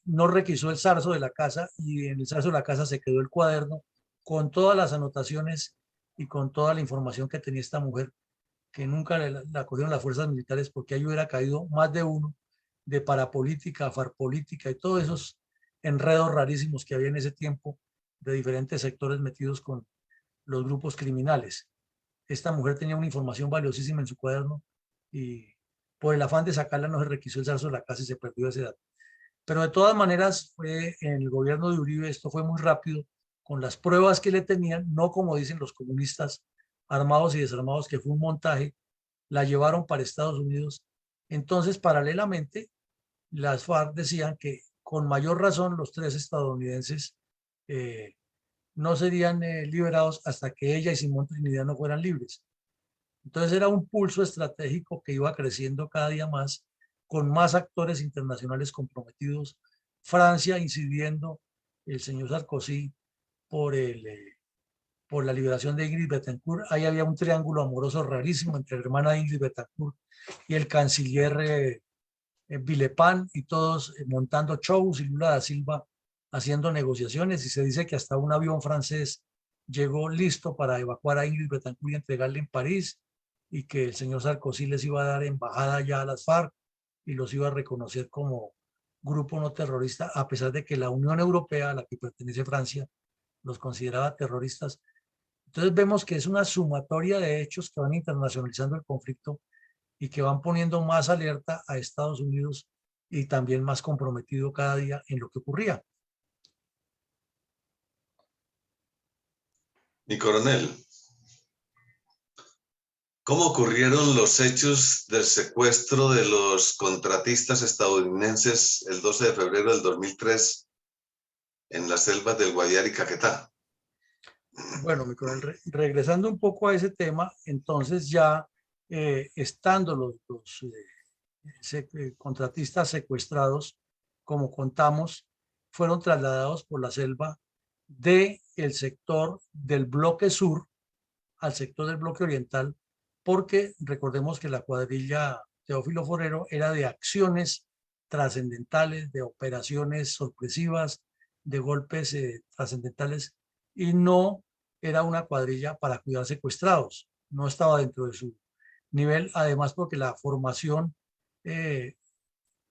no requisó el zarzo de la casa y en el zarzo de la casa se quedó el cuaderno con todas las anotaciones y con toda la información que tenía esta mujer, que nunca la cogieron las fuerzas militares porque ahí hubiera caído más de uno de parapolítica, farpolítica y todos esos enredos rarísimos que había en ese tiempo de diferentes sectores metidos con los grupos criminales. Esta mujer tenía una información valiosísima en su cuaderno y por el afán de sacarla no se requisó el zarzo de la casa y se perdió ese dato. Pero de todas maneras, fue en el gobierno de Uribe, esto fue muy rápido, con las pruebas que le tenían, no como dicen los comunistas armados y desarmados, que fue un montaje, la llevaron para Estados Unidos. Entonces, paralelamente, las FARC decían que con mayor razón los tres estadounidenses eh, no serían liberados hasta que ella y Simón Trinidad no fueran libres. Entonces era un pulso estratégico que iba creciendo cada día más, con más actores internacionales comprometidos, Francia incidiendo, el señor Sarkozy por, por la liberación de Ingrid Betancourt. Ahí había un triángulo amoroso rarísimo entre la hermana de Ingrid Betancourt y el canciller Villepin, y todos montando shows, y Lula da Silva haciendo negociaciones, y se dice que hasta un avión francés llegó listo para evacuar a Ingrid Betancourt y entregarle en París, y que el señor Sarkozy les iba a dar embajada ya a las FARC y los iba a reconocer como grupo no terrorista, a pesar de que la Unión Europea, a la que pertenece Francia, los consideraba terroristas. Entonces vemos que es una sumatoria de hechos que van internacionalizando el conflicto y que van poniendo más alerta a Estados Unidos, y también más comprometido cada día en lo que ocurría. Mi coronel, ¿cómo ocurrieron los hechos del secuestro de los contratistas estadounidenses el 12 de febrero del 2003 en las selvas del Guaviare y Caquetá? Bueno, mi coronel, regresando un poco a ese tema, entonces ya estando los contratistas secuestrados, como contamos, fueron trasladados por la selva del sector del bloque sur al sector del bloque oriental, porque recordemos que la cuadrilla Teófilo Forero era de acciones trascendentales, de operaciones sorpresivas, de golpes trascendentales, y no era una cuadrilla para cuidar secuestrados, no estaba dentro de su nivel, además porque la formación eh,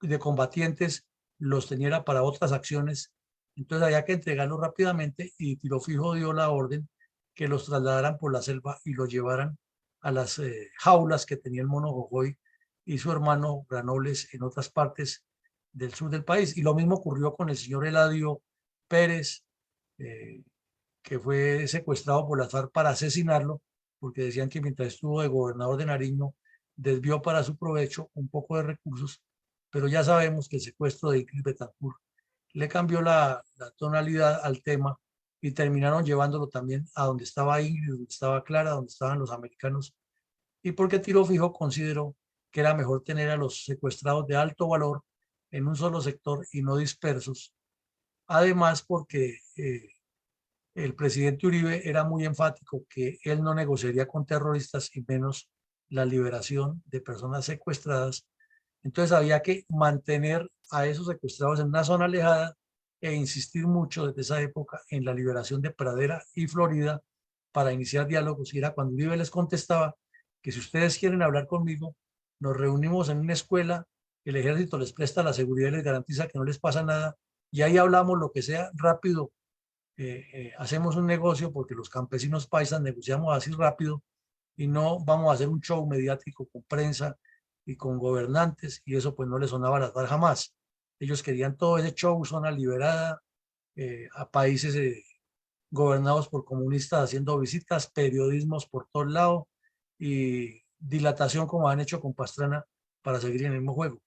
de combatientes los tenía para otras acciones, entonces había que entregarlos rápidamente, y Tiro Fijo dio la orden que los trasladaran por la selva y los llevaran a las jaulas que tenía el mono Jojoy y su hermano Granobles en otras partes del sur del país. Y lo mismo ocurrió con el señor Eladio Pérez, eh, que fue secuestrado por las FARC para asesinarlo, porque decían que mientras estuvo de gobernador de Nariño desvió para su provecho un poco de recursos, pero ya sabemos que el secuestro de Ingrid Betancourt le cambió la tonalidad al tema, y terminaron llevándolo también a donde estaba Ingrid, donde estaba Clara, donde estaban los americanos, y porque Tiro Fijo consideró que era mejor tener a los secuestrados de alto valor en un solo sector y no dispersos. Además, porque el presidente Uribe era muy enfático que él no negociaría con terroristas, y menos la liberación de personas secuestradas. Entonces había que mantener a esos secuestrados en una zona alejada, e insistir mucho desde esa época en la liberación de Pradera y Florida para iniciar diálogos. Y era cuando Uribe les contestaba que si ustedes quieren hablar conmigo, nos reunimos en una escuela, el ejército les presta la seguridad y les garantiza que no les pasa nada, y ahí hablamos lo que sea rápido. Hacemos un negocio, porque los campesinos paisas negociamos así rápido, y no vamos a hacer un show mediático con prensa y con gobernantes, y eso pues no les sonaba a las FARC jamás. Ellos querían todo ese show, zona liberada, a países gobernados por comunistas, haciendo visitas, periodismos por todos lados, y dilatación como han hecho con Pastrana para seguir en el mismo juego.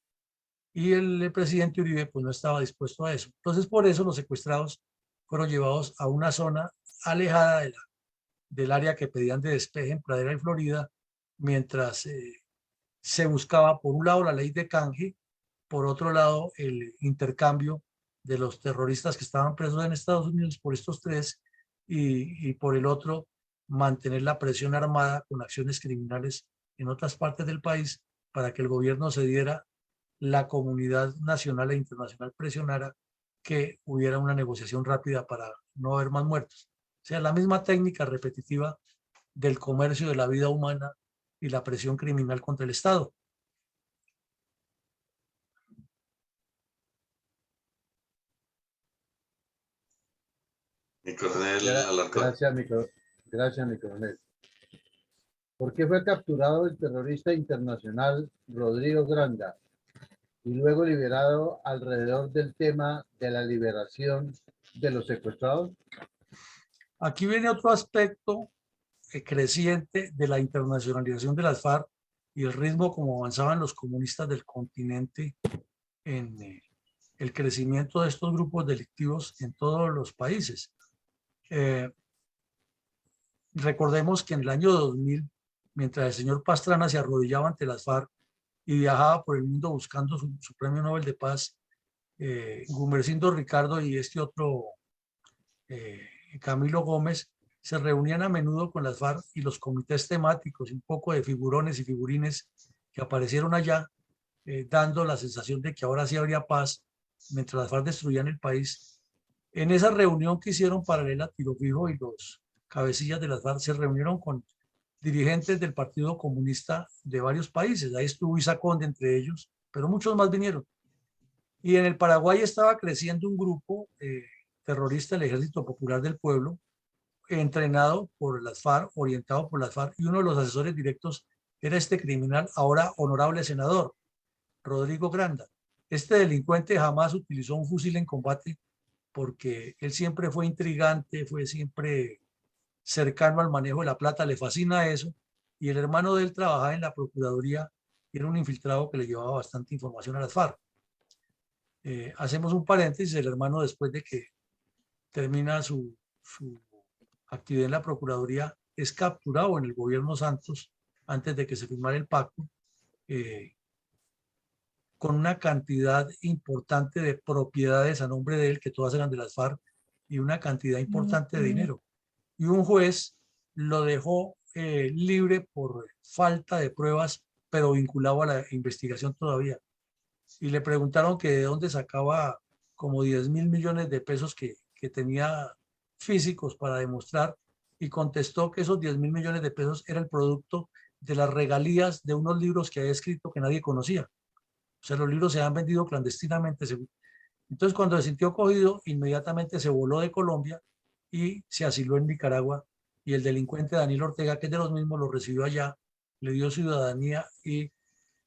Y el presidente Uribe pues no estaba dispuesto a eso. Entonces por eso los secuestrados fueron llevados a una zona alejada del área que pedían de despeje en Pradera y Florida, mientras se buscaba por un lado la ley de canje, por otro lado el intercambio de los terroristas que estaban presos en Estados Unidos por estos tres, y por el otro mantener la presión armada con acciones criminales en otras partes del país, para que el gobierno cediera, la comunidad nacional e internacional presionara que hubiera una negociación rápida para no haber más muertos. O sea, la misma técnica repetitiva del comercio de la vida humana y la presión criminal contra el Estado. Mi coronel Alarcón. Gracias, mi coronel. ¿Por qué fue capturado el terrorista internacional Rodrigo Granda y luego liberado alrededor del tema de la liberación de los secuestrados? Aquí viene otro aspecto creciente de la internacionalización de las FARC y el ritmo como avanzaban los comunistas del continente en el crecimiento de estos grupos delictivos en todos los países. Recordemos que en el año 2000, mientras el señor Pastrana se arrodillaba ante las FARC y viajaba por el mundo buscando su premio Nobel de Paz, Gumersindo Ricardo y este otro, Camilo Gómez, se reunían a menudo con las FARC y los comités temáticos, un poco de figurones y figurines que aparecieron allá, dando la sensación de que ahora sí habría paz, mientras las FARC destruían el país. En esa reunión que hicieron paralela a Tiro Fijo y los cabecillas de las FARC se reunieron con dirigentes del Partido Comunista de varios países. Ahí estuvo Isa Conde entre ellos, pero muchos más vinieron. Y en el Paraguay estaba creciendo un grupo terrorista, el Ejército Popular del Pueblo, entrenado por las FARC, orientado por las FARC, y uno de los asesores directos era este criminal, ahora honorable senador, Rodrigo Granda. Este delincuente jamás utilizó un fusil en combate porque él siempre fue intrigante, fue siempre cercano al manejo de la plata, le fascina eso, y el hermano de él trabajaba en la Procuraduría y era un infiltrado que le llevaba bastante información a las FARC. Hacemos un paréntesis, el hermano después de que termina su actividad en la Procuraduría es capturado en el gobierno Santos antes de que se firmara el pacto, con una cantidad importante de propiedades a nombre de él, que todas eran de las FARC, y una cantidad importante de dinero. Y un juez lo dejó libre por falta de pruebas, pero vinculado a la investigación todavía. Y le preguntaron que de dónde sacaba como 10.000 millones de pesos que tenía físicos para demostrar, y contestó que esos 10.000 millones de pesos era el producto de las regalías de unos libros que había escrito que nadie conocía. O sea, los libros se han vendido clandestinamente. Entonces, cuando se sintió cogido, inmediatamente se voló de Colombia y se asiló en Nicaragua, y el delincuente Daniel Ortega, que es de los mismos, lo recibió allá, le dio ciudadanía y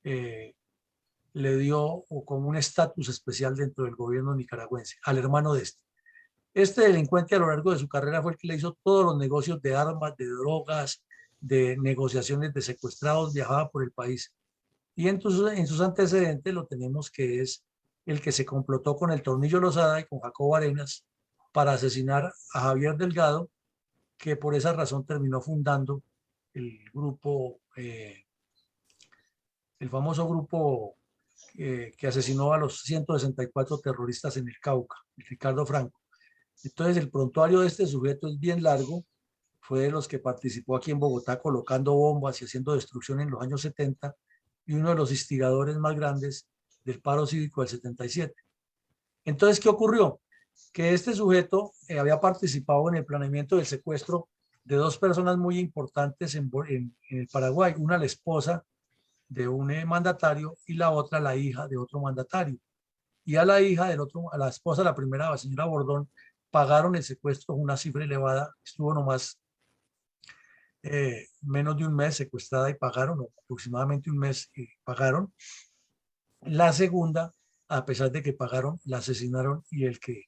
le dio como un estatus especial dentro del gobierno nicaragüense al hermano de este. Este delincuente a lo largo de su carrera fue el que le hizo todos los negocios de armas, de drogas, de negociaciones de secuestrados, viajaba por el país. Y entonces en sus antecedentes lo tenemos que es el que se complotó con el Tornillo Lozada y con Jacobo Arenas para asesinar a Javier Delgado, que por esa razón terminó fundando el grupo, el famoso grupo que asesinó a los 164 terroristas en el Cauca, el Ricardo Franco. Entonces el prontuario de este sujeto es bien largo, fue de los que participó aquí en Bogotá colocando bombas y haciendo destrucción en los años 70, y uno de los instigadores más grandes del paro cívico del 77. Entonces, ¿qué ocurrió? Que este sujeto había participado en el planeamiento del secuestro de dos personas muy importantes en el Paraguay, una la esposa de un mandatario y la otra la hija de otro mandatario. Y a la hija del otro, a la esposa, la primera, la señora Bordón, pagaron el secuestro una cifra elevada, estuvo nomás menos de un mes secuestrada y pagaron, o aproximadamente un mes pagaron. La segunda, a pesar de que pagaron, la asesinaron, y el que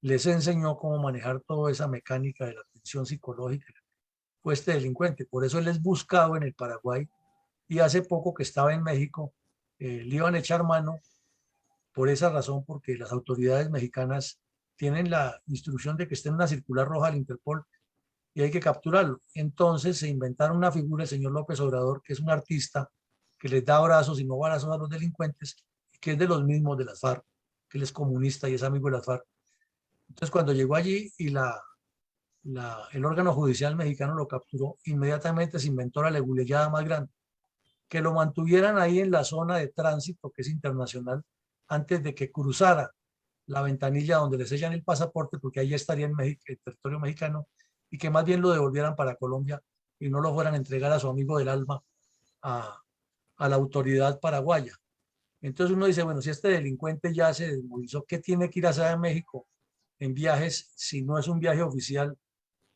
les enseñó cómo manejar toda esa mecánica de la tensión psicológica fue este delincuente. Por eso él es buscado en el Paraguay, y hace poco que estaba en México le iban a echar mano por esa razón, porque las autoridades mexicanas tienen la instrucción de que esté en una circular roja al Interpol y hay que capturarlo. Entonces se inventaron una figura, el señor López Obrador, que es un artista que les da abrazos y no balazos a los delincuentes, que es de los mismos de las FARC, que él es comunista y es amigo de las FARC. Entonces cuando llegó allí y el órgano judicial mexicano lo capturó, inmediatamente se inventó la leguleyada más grande, que lo mantuvieran ahí en la zona de tránsito, que es internacional, antes de que cruzara la ventanilla donde le sellan el pasaporte, porque ahí estaría en México, el territorio mexicano, y que más bien lo devolvieran para Colombia y no lo fueran a entregar a su amigo del alma, a la autoridad paraguaya. Entonces uno dice, bueno, si este delincuente ya se desmovilizó, ¿qué tiene que ir a hacer a México en viajes si no es un viaje oficial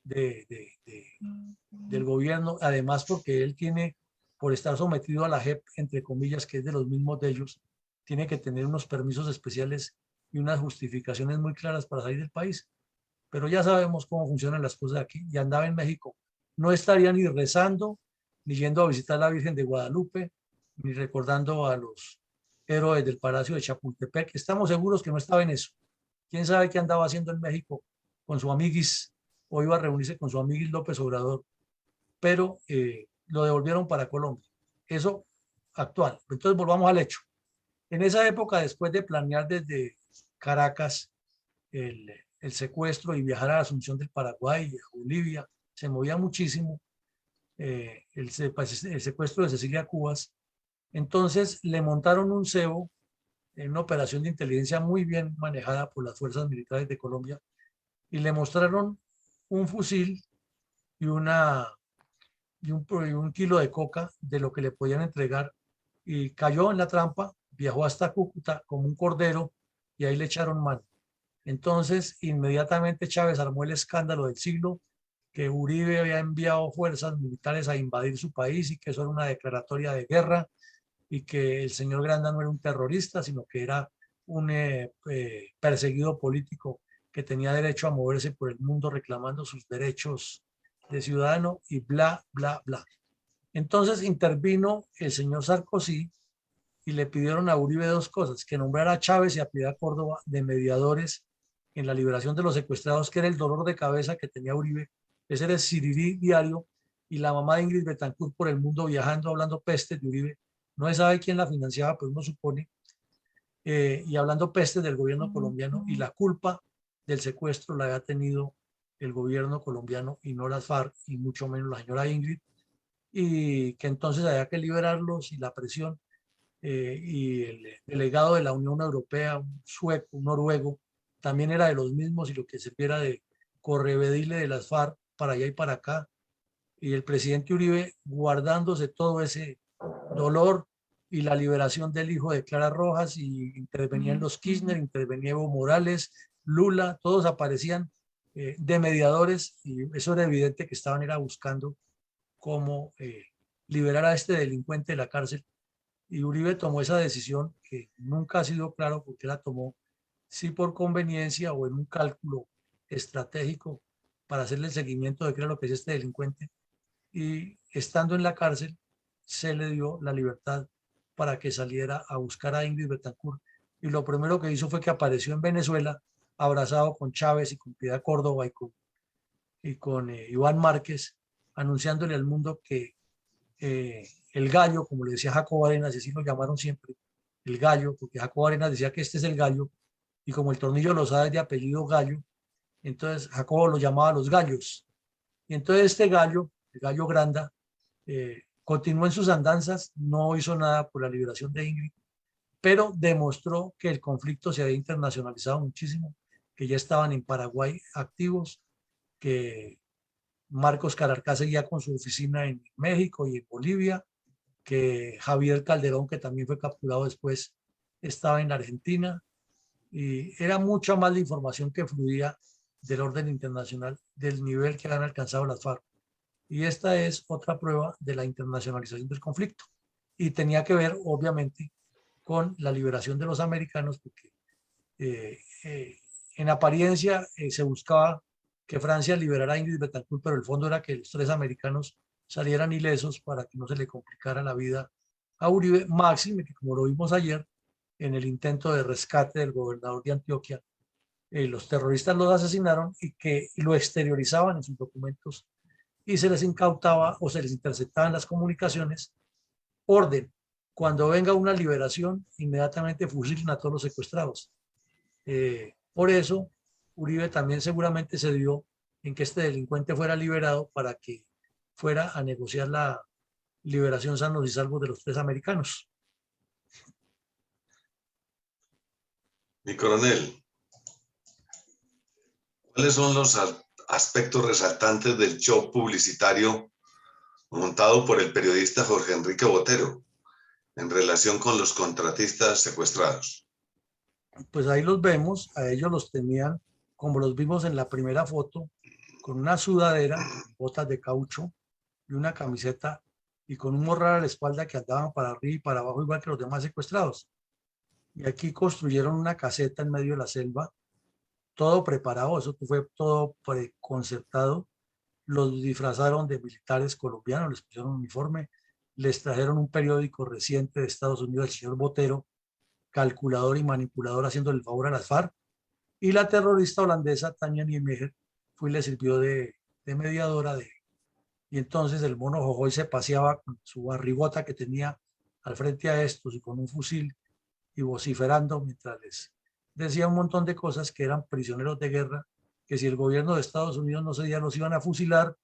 del gobierno? Además, porque él tiene, por estar sometido a la JEP, entre comillas, que es de los mismos de ellos, tiene que tener unos permisos especiales y unas justificaciones muy claras para salir del país. Pero ya sabemos cómo funcionan las cosas aquí. Y andaba en México. No estaría ni rezando, ni yendo a visitar a la Virgen de Guadalupe, ni recordando a los héroes del Palacio de Chapultepec. Estamos seguros que no estaba en eso. ¿Quién sabe qué andaba haciendo en México con su amiguis o iba a reunirse con su amiguis López Obrador? Pero lo devolvieron para Colombia. Eso actual. Entonces volvamos al hecho. En esa época, después de planear desde Caracas el secuestro y viajar a la Asunción del Paraguay, a Bolivia, se movía muchísimo el secuestro de Cecilia Cubas. Entonces le montaron un cebo en una operación de inteligencia muy bien manejada por las fuerzas militares de Colombia y le mostraron un fusil y, un kilo de coca de lo que le podían entregar y cayó en la trampa, viajó hasta Cúcuta como un cordero y ahí le echaron mano. Entonces, inmediatamente Chávez armó el escándalo del siglo, que Uribe había enviado fuerzas militares a invadir su país y que eso era una declaratoria de guerra y que el señor Granda no era un terrorista, sino que era un perseguido político que tenía derecho a moverse por el mundo reclamando sus derechos de ciudadano y bla, bla, bla. Entonces intervino el señor Sarkozy y le pidieron a Uribe dos cosas, que nombrara a Chávez y a Piedad Córdoba de mediadores en la liberación de los secuestrados, que era el dolor de cabeza que tenía Uribe. Ese era el sirirí diario, y la mamá de Ingrid Betancourt por el mundo viajando, hablando pestes de Uribe. No se sabe quién la financiaba, pero uno supone, y hablando pestes del gobierno colombiano, y la culpa del secuestro la había tenido el gobierno colombiano y no las FARC, y mucho menos la señora Ingrid, y que entonces había que liberarlos y la presión. Y el delegado de la Unión Europea, un sueco, un noruego, también era de los mismos y lo que se viera de correvedile de las FARC para allá y para acá. Y el presidente Uribe guardándose todo ese dolor y la liberación del hijo de Clara Rojas, y intervenían los Kirchner, intervenía Evo Morales, Lula, todos aparecían de mediadores y eso era evidente que estaban era buscando cómo liberar a este delincuente de la cárcel. Y Uribe tomó esa decisión que nunca ha sido claro por qué la tomó, si por conveniencia o en un cálculo estratégico para hacerle el seguimiento de qué era lo que es este delincuente. Y estando en la cárcel, se le dio la libertad para que saliera a buscar a Ingrid Betancourt. Y lo primero que hizo fue que apareció en Venezuela, abrazado con Chávez y con Piedad Córdoba y con Iván Márquez, anunciándole al mundo que el gallo, como le decía Jacobo Arenas, y así lo llamaron siempre, el gallo, porque Jacobo Arenas decía que este es el gallo, y como el Tornillo Lozada es de apellido Gallo, entonces Jacobo lo llamaba los gallos. Y entonces este gallo, el gallo Granda, continuó en sus andanzas, no hizo nada por la liberación de Ingrid, pero demostró que el conflicto se había internacionalizado muchísimo, que ya estaban en Paraguay activos, que Marcos Cararcá seguía con su oficina en México y en Bolivia, que Javier Calderón, que también fue capturado después, estaba en la Argentina, y era mucha más la información que fluía del orden internacional, del nivel que han alcanzado las FARC. Y esta es otra prueba de la internacionalización del conflicto. Y tenía que ver, obviamente, con la liberación de los americanos, porque eh, eh, en apariencia se buscaba que Francia liberara a Ingrid Betancourt, pero el fondo era que los tres americanos salieran ilesos para que no se le complicara la vida a Uribe, máxime que, como lo vimos ayer, en el intento de rescate del gobernador de Antioquia, los terroristas los asesinaron y que lo exteriorizaban en sus documentos y se les incautaba o se les interceptaban las comunicaciones. Orden: cuando venga una liberación, inmediatamente fusilen a todos los secuestrados. Por eso, Uribe también seguramente se dio en que este delincuente fuera liberado para que fuera a negociar la liberación sanos y salvos de los tres americanos. Mi coronel, ¿cuáles son los aspectos resaltantes del show publicitario montado por el periodista Jorge Enrique Botero en relación con los contratistas secuestrados? Pues ahí los vemos, a ellos los tenían, como los vimos en la primera foto, con una sudadera, botas de caucho y una camiseta y con un morral a la espalda que andaban para arriba y para abajo igual que los demás secuestrados. y aquí construyeron una caseta en medio de la selva, todo preparado, eso fue todo preconcertado. Los disfrazaron de militares colombianos, les pusieron un uniforme, les trajeron un periódico reciente de Estados Unidos, el señor Botero, calculador y manipulador, haciendo el favor a las FARC, y la terrorista holandesa Tania Niemeyer fue y le sirvió de mediadora y entonces el mono Jojoy se paseaba con su barrigota que tenía al frente a estos y con un fusil y vociferando mientras les decía un montón de cosas que eran prisioneros de guerra, que si el gobierno de Estados Unidos no cedía los iban a fusilar,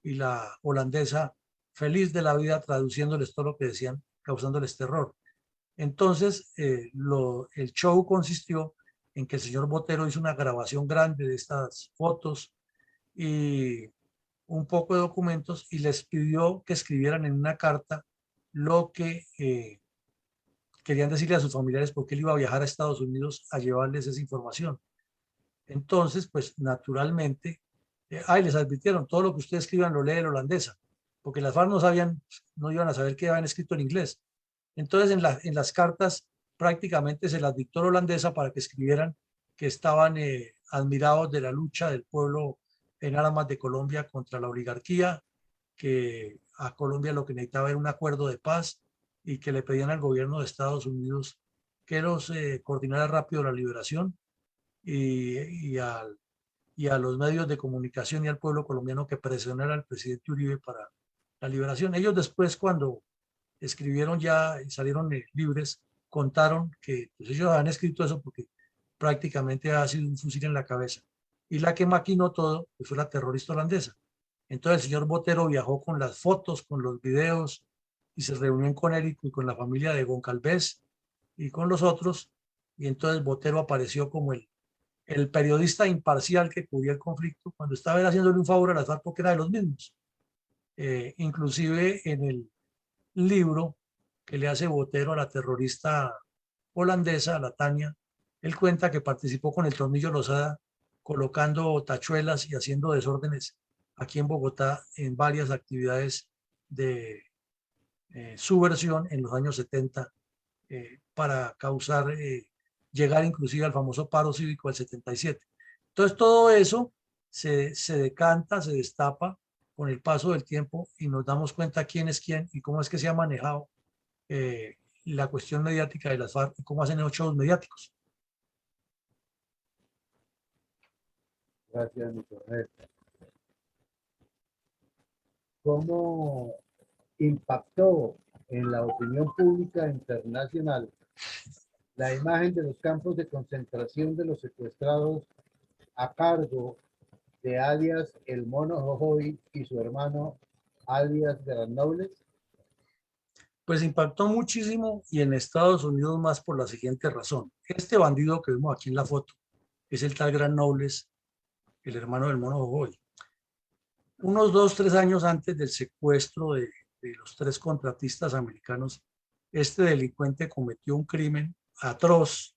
y la holandesa feliz de la vida traduciéndoles todo lo que decían, causándoles terror. Entonces, el show consistió en que el señor Botero hizo una grabación grande de estas fotos y un poco de documentos y les pidió que escribieran en una carta lo que querían decirle a sus familiares porque él iba a viajar a Estados Unidos a llevarles esa información. Entonces, pues naturalmente, les advirtieron, todo lo que ustedes escriban lo lee el holandesa, porque las FARC no sabían, no iban a saber qué habían escrito en inglés. Entonces, en las cartas prácticamente se las dictó la holandesa para que escribieran que estaban admirados de la lucha del pueblo en armas de Colombia contra la oligarquía, que a Colombia lo que necesitaba era un acuerdo de paz y que le pedían al gobierno de Estados Unidos que los coordinara rápido la liberación y, y, al, y a los medios de comunicación y al pueblo colombiano que presionara al presidente Uribe para la liberación. Ellos después, cuando escribieron ya y salieron libres, contaron que pues, ellos han escrito eso porque prácticamente ha sido un fusil en la cabeza. Y la que maquinó todo pues, fue la terrorista holandesa. Entonces el señor Botero viajó con las fotos, con los videos, y se reunió con él y con la familia de Goncalves y con los otros. Y entonces Botero apareció como el periodista imparcial que cubría el conflicto, cuando estaba él haciéndole un favor a las FARC porque era de los mismos. Inclusive en el libro que le hace Botero a la terrorista holandesa, a la Tania, él cuenta que participó con el Tornillo Lozada colocando tachuelas y haciendo desórdenes aquí en Bogotá en varias actividades de subversión en los años 70 para causar, llegar inclusive al famoso paro cívico del 77. Entonces todo eso se decanta, se destapa con el paso del tiempo y nos damos cuenta quién es quién y cómo es que se ha manejado la cuestión mediática de las FARC y cómo hacen esos shows mediáticos. Gracias, mi coronel. ¿Cómo impactó en la opinión pública internacional la imagen de los campos de concentración de los secuestrados a cargo de alias el Mono Jojoy y su hermano alias Granobles? Pues impactó muchísimo y en Estados Unidos más por la siguiente razón. Este bandido que vemos aquí en la foto es el tal Granobles, el hermano del Mono Jojoy. Unos 2, 3 años antes del secuestro de los 3 contratistas americanos, este delincuente cometió un crimen atroz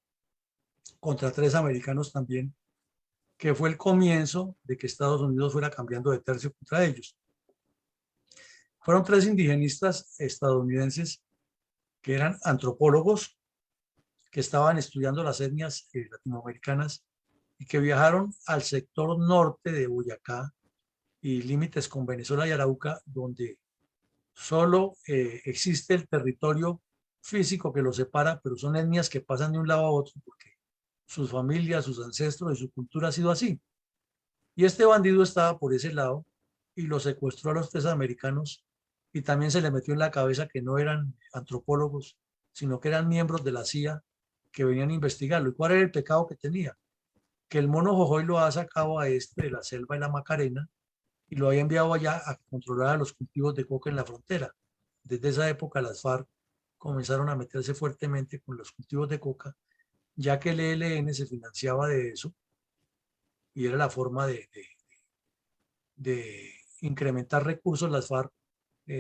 contra 3 americanos también, que fue el comienzo de que Estados Unidos fuera cambiando de tercio contra ellos. Fueron 3 indigenistas estadounidenses que eran antropólogos, que estaban estudiando las etnias latinoamericanas y que viajaron al sector norte de Boyacá y límites con Venezuela y Arauca, donde solo existe el territorio físico que los separa, pero son etnias que pasan de un lado a otro porque sus familias, sus ancestros y su cultura ha sido así. Y este bandido estaba por ese lado y lo secuestró a los 3 americanos y también se le metió en la cabeza que no eran antropólogos, sino que eran miembros de la CIA que venían a investigarlo. ¿Y cuál era el pecado que tenía? Que el Mono Jojoy lo ha sacado a este de la selva de la Macarena y lo había enviado allá a controlar los cultivos de coca en la frontera. Desde esa época las FARC comenzaron a meterse fuertemente con los cultivos de coca, ya que el ELN se financiaba de eso y era la forma de incrementar recursos las FARC,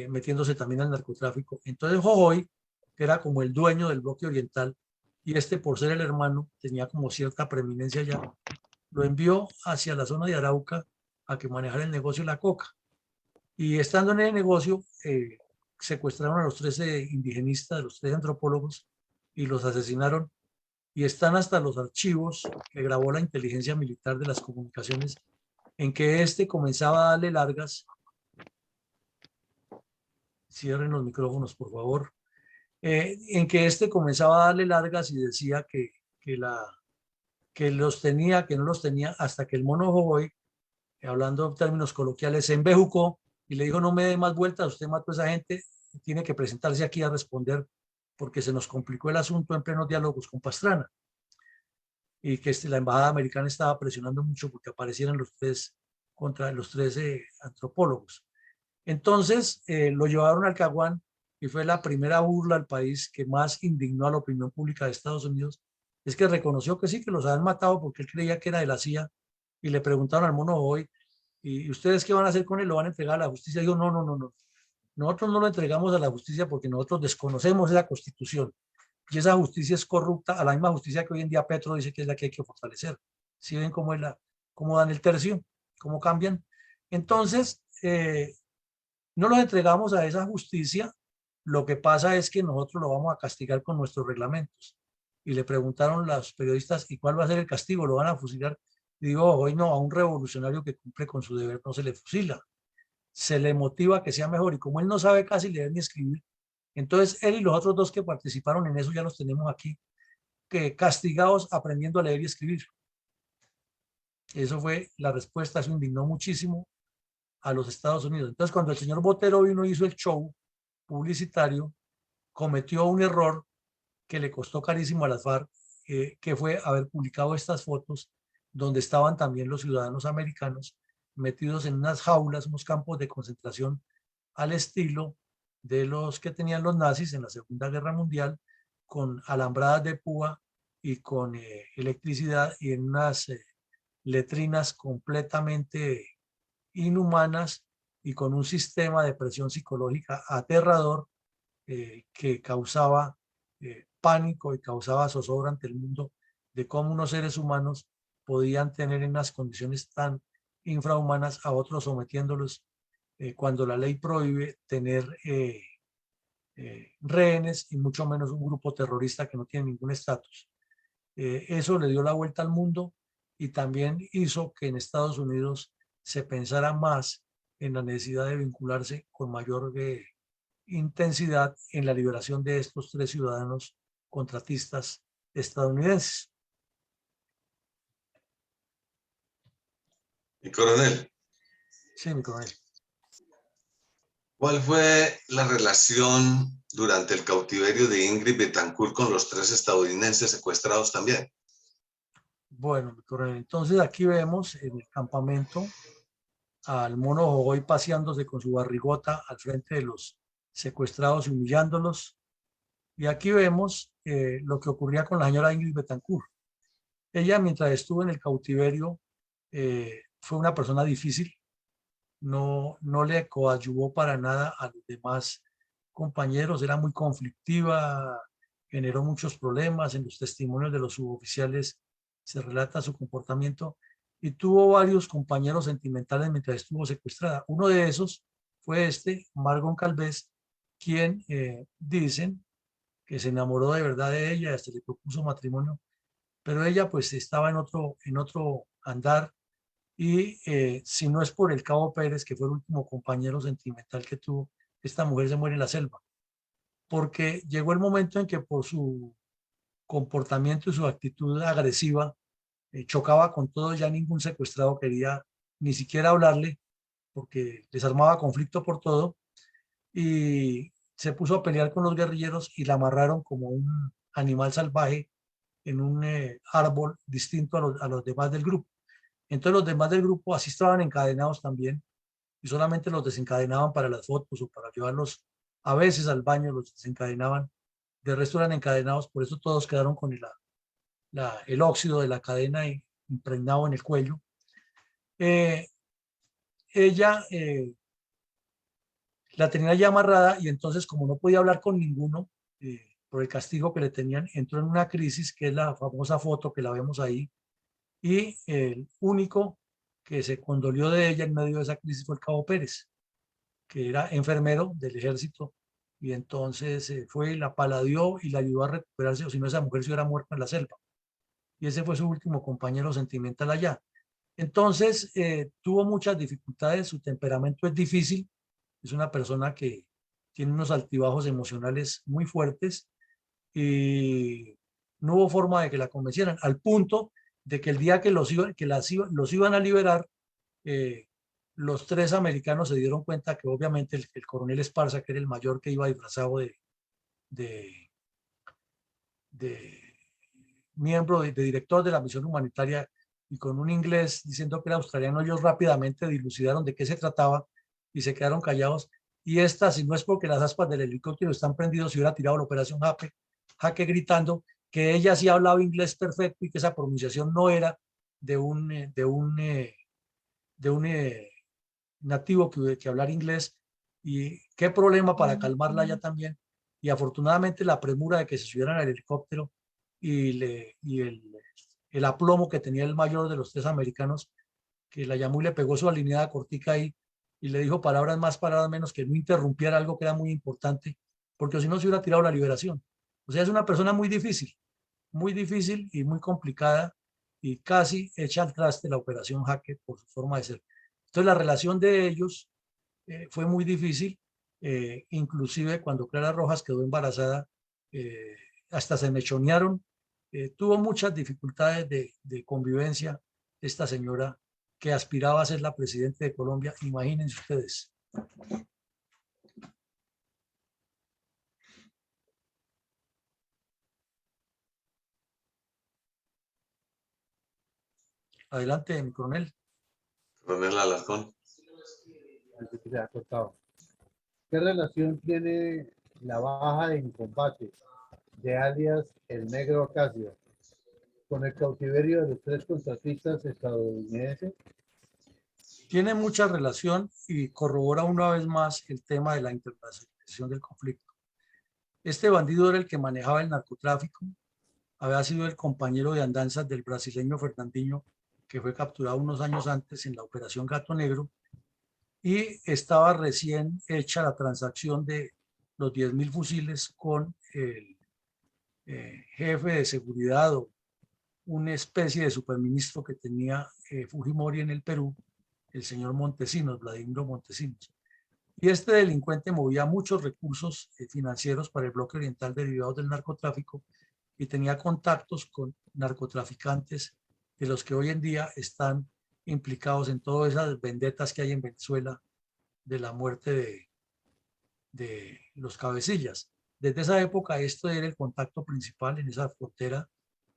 metiéndose también al narcotráfico. Entonces Jojoy, que era como el dueño del bloque oriental, y este por ser el hermano tenía como cierta preeminencia allá, lo envió hacia la zona de Arauca a que manejara el negocio de la coca. Y estando en el negocio, secuestraron a los 13 indigenistas, los 3 antropólogos, y los asesinaron y están hasta los archivos que grabó la inteligencia militar de las comunicaciones, en que este comenzaba a darle largas. Cierren los micrófonos, por favor. En que este comenzaba a darle largas y decía que los tenía, que no los tenía, hasta que el mono Jovoy, hablando en términos coloquiales, se embejucó y le dijo: no me dé más vueltas, usted mató a esa gente, tiene que presentarse aquí a responder, porque se nos complicó el asunto en plenos diálogos con Pastrana, y que la embajada americana estaba presionando mucho porque aparecieran los tres antropólogos. Entonces lo llevaron al Caguán y fue la primera burla al país que más indignó a la opinión pública de Estados Unidos. Es que reconoció que sí, que los habían matado porque él creía que era de la CIA, y le preguntaron al mono hoy: ¿y ustedes qué van a hacer con él? ¿Lo van a entregar a la justicia? Y dijo: no, no, no, no. Nosotros no lo entregamos a la justicia porque nosotros desconocemos esa constitución. Y esa justicia es corrupta, a la misma justicia que hoy en día Petro dice que es la que hay que fortalecer. ¿Sí ven cómo, cómo dan el tercio? ¿Cómo cambian? Entonces, no los entregamos a esa justicia. Lo que pasa es que nosotros lo vamos a castigar con nuestros reglamentos. Y le preguntaron los periodistas: ¿y cuál va a ser el castigo? ¿Lo van a fusilar? Y digo: hoy no, a un revolucionario que cumple con su deber no se le fusila, se le motiva a que sea mejor. Y como él no sabe casi leer ni escribir, entonces él y los otros dos que participaron en eso ya los tenemos aquí, que castigados aprendiendo a leer y escribir. Eso fue la respuesta. Eso indignó muchísimo a los Estados Unidos. Entonces, cuando el señor Botero vino y hizo el show publicitario, cometió un error que le costó carísimo a las FARC, que fue haber publicado estas fotos donde estaban también los ciudadanos americanos metidos en unas jaulas, unos campos de concentración al estilo de los que tenían los nazis en la Segunda Guerra Mundial, con alambradas de púa y con electricidad, y en unas letrinas completamente inhumanas y con un sistema de presión psicológica aterrador, que causaba pánico y causaba zozobra ante el mundo de cómo unos seres humanos podían tener en unas condiciones tan infrahumanas a otros, sometiéndolos, cuando la ley prohíbe tener rehenes, y mucho menos un grupo terrorista que no tiene ningún estatus. Eso le dio la vuelta al mundo, y también hizo que en Estados Unidos se pensara más en la necesidad de vincularse con mayor intensidad en la liberación de estos tres ciudadanos contratistas estadounidenses. Y coronel, Sí, mi coronel. ¿cuál fue la relación durante el cautiverio de Ingrid Betancourt con los tres estadounidenses secuestrados también? Bueno, mi coronel, entonces aquí vemos en el campamento al mono Jovoy paseándose con su barrigota al frente de los secuestrados y humillándolos. Y aquí vemos lo que ocurría con la señora Ingrid Betancourt. Ella, mientras estuvo en el cautiverio, fue una persona difícil. No le coadyuvó para nada a los demás compañeros, era muy conflictiva, generó muchos problemas. En los testimonios de los suboficiales se relata su comportamiento, y tuvo varios compañeros sentimentales mientras estuvo secuestrada. Uno de esos fue Margon Calvez, quien dicen que se enamoró de verdad de ella, hasta le propuso matrimonio, pero ella pues estaba en otro andar. Y si no es por el cabo Pérez, que fue el último compañero sentimental que tuvo, esta mujer se muere en la selva, porque llegó el momento en que por su comportamiento y su actitud agresiva chocaba con todo. Ya ningún secuestrado quería ni siquiera hablarle, porque les armaba conflicto por todo, y se puso a pelear con los guerrilleros y la amarraron como un animal salvaje en un árbol distinto a los demás del grupo. Entonces los demás del grupo así estaban encadenados también, y solamente los desencadenaban para las fotos o para llevarlos a veces al baño, los desencadenaban. De resto eran encadenados, por eso todos quedaron con el óxido de la cadena impregnado en el cuello. Ella la tenía ya amarrada, y entonces, como no podía hablar con ninguno por el castigo que le tenían, entró en una crisis, que es la famosa foto que la vemos ahí, y el único que se condolió de ella en medio de esa crisis fue el cabo Pérez, que era enfermero del ejército, y entonces fue, la paladió y la ayudó a recuperarse, o si no esa mujer se hubiera muerto en la selva. y ese fue su último compañero sentimental allá. Entonces, tuvo muchas dificultades, su temperamento es difícil, es una persona que tiene unos altibajos emocionales muy fuertes y no hubo forma de que la convencieran, al punto de que el día que los iban a liberar, eh, los tres americanos se dieron cuenta que obviamente el coronel Esparza, que era el mayor que iba disfrazado de, de miembro, de director de la misión humanitaria y con un inglés diciendo que era australiano, ellos rápidamente dilucidaron de qué se trataba y se quedaron callados. Y esta, si no es porque las aspas del helicóptero están prendidos, se hubiera tirado la operación Jaque gritando que ella sí hablaba inglés perfecto y que esa pronunciación no era de un nativo que hablar inglés. Y qué problema para calmarla ya también. Y afortunadamente la premura de que se subieran al helicóptero y el aplomo que tenía el mayor de los tres americanos, que la llamó y le pegó su alineada cortica ahí y le dijo palabras más, palabras menos, que no interrumpiera algo que era muy importante, porque si no se hubiera tirado la liberación. O sea, es una persona muy difícil y muy complicada y casi echa al traste la operación Jaque por su forma de ser. Entonces la relación de ellos fue muy difícil, inclusive cuando Clara Rojas quedó embarazada, eh, hasta se mechonearon, tuvo muchas dificultades de convivencia esta señora que aspiraba a ser la presidenta de Colombia, imagínense ustedes. Adelante, mi coronel. Coronel Alarcón. Se ha cortado. ¿Qué relación tiene la baja en combate de alias el Negro Ocasio con el cautiverio de los tres contratistas estadounidenses? Tiene mucha relación y corrobora una vez más el tema de la internacionalización del conflicto. Este bandido era el que manejaba el narcotráfico, había sido el compañero de andanzas del brasileño Fernandinho, que fue capturado unos años antes en la Operación Gato Negro, y estaba recién hecha la transacción de los 10.000 fusiles con el jefe de seguridad o una especie de superministro que tenía Fujimori en el Perú, el señor Montesinos, Vladimiro Montesinos. Y este delincuente movía muchos recursos financieros para el bloque oriental derivados del narcotráfico y tenía contactos con narcotraficantes de los que hoy en día están implicados en todas esas vendetas que hay en Venezuela de la muerte de los cabecillas. Desde esa época esto era el contacto principal en esa frontera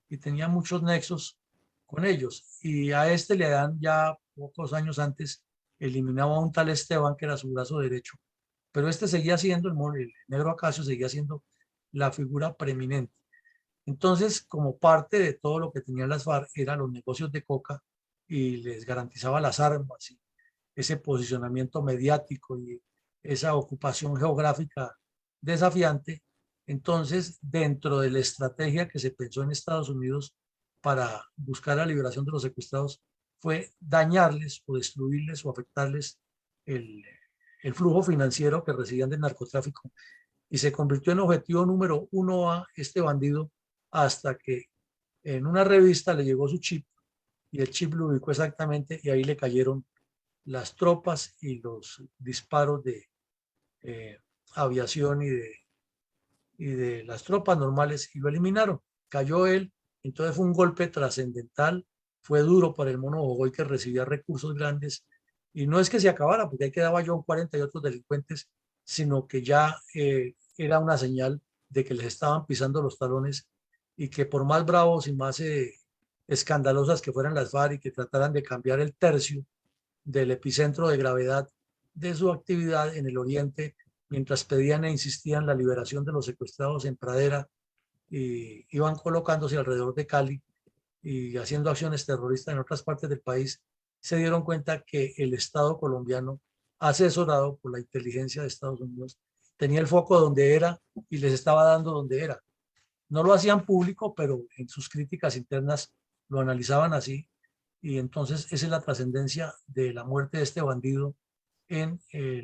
y tenía muchos nexos con ellos. Y a este le dan ya pocos años antes eliminado a un tal Esteban que era su brazo derecho, pero este seguía siendo, el Negro Ocasio seguía siendo la figura preeminente. Entonces, como parte de todo lo que tenían las FARC eran los negocios de coca y les garantizaba las armas y ese posicionamiento mediático y esa ocupación geográfica desafiante. Entonces, dentro de la estrategia que se pensó en Estados Unidos para buscar la liberación de los secuestrados, fue dañarles o destruirles o afectarles el flujo financiero que recibían del narcotráfico y se convirtió en objetivo número uno a este bandido hasta que en una revista le llegó su chip y el chip lo ubicó exactamente y ahí le cayeron las tropas y los disparos de aviación y de las tropas normales y lo eliminaron. Cayó él, entonces fue un golpe trascendental, fue duro para el Mono Jojoy que recibía recursos grandes y no es que se acabara porque ahí quedaba John 40 y otros delincuentes, sino que ya era una señal de que les estaban pisando los talones y que por más bravos y más escandalosas que fueran las FARC y que trataran de cambiar el tercio del epicentro de gravedad de su actividad en el oriente, mientras pedían e insistían la liberación de los secuestrados en Pradera, y iban colocándose alrededor de Cali y haciendo acciones terroristas en otras partes del país, se dieron cuenta que el Estado colombiano, asesorado por la inteligencia de Estados Unidos, tenía el foco donde era y les estaba dando donde era. No lo hacían público, pero en sus críticas internas lo analizaban así. Y entonces esa es la trascendencia de la muerte de este bandido en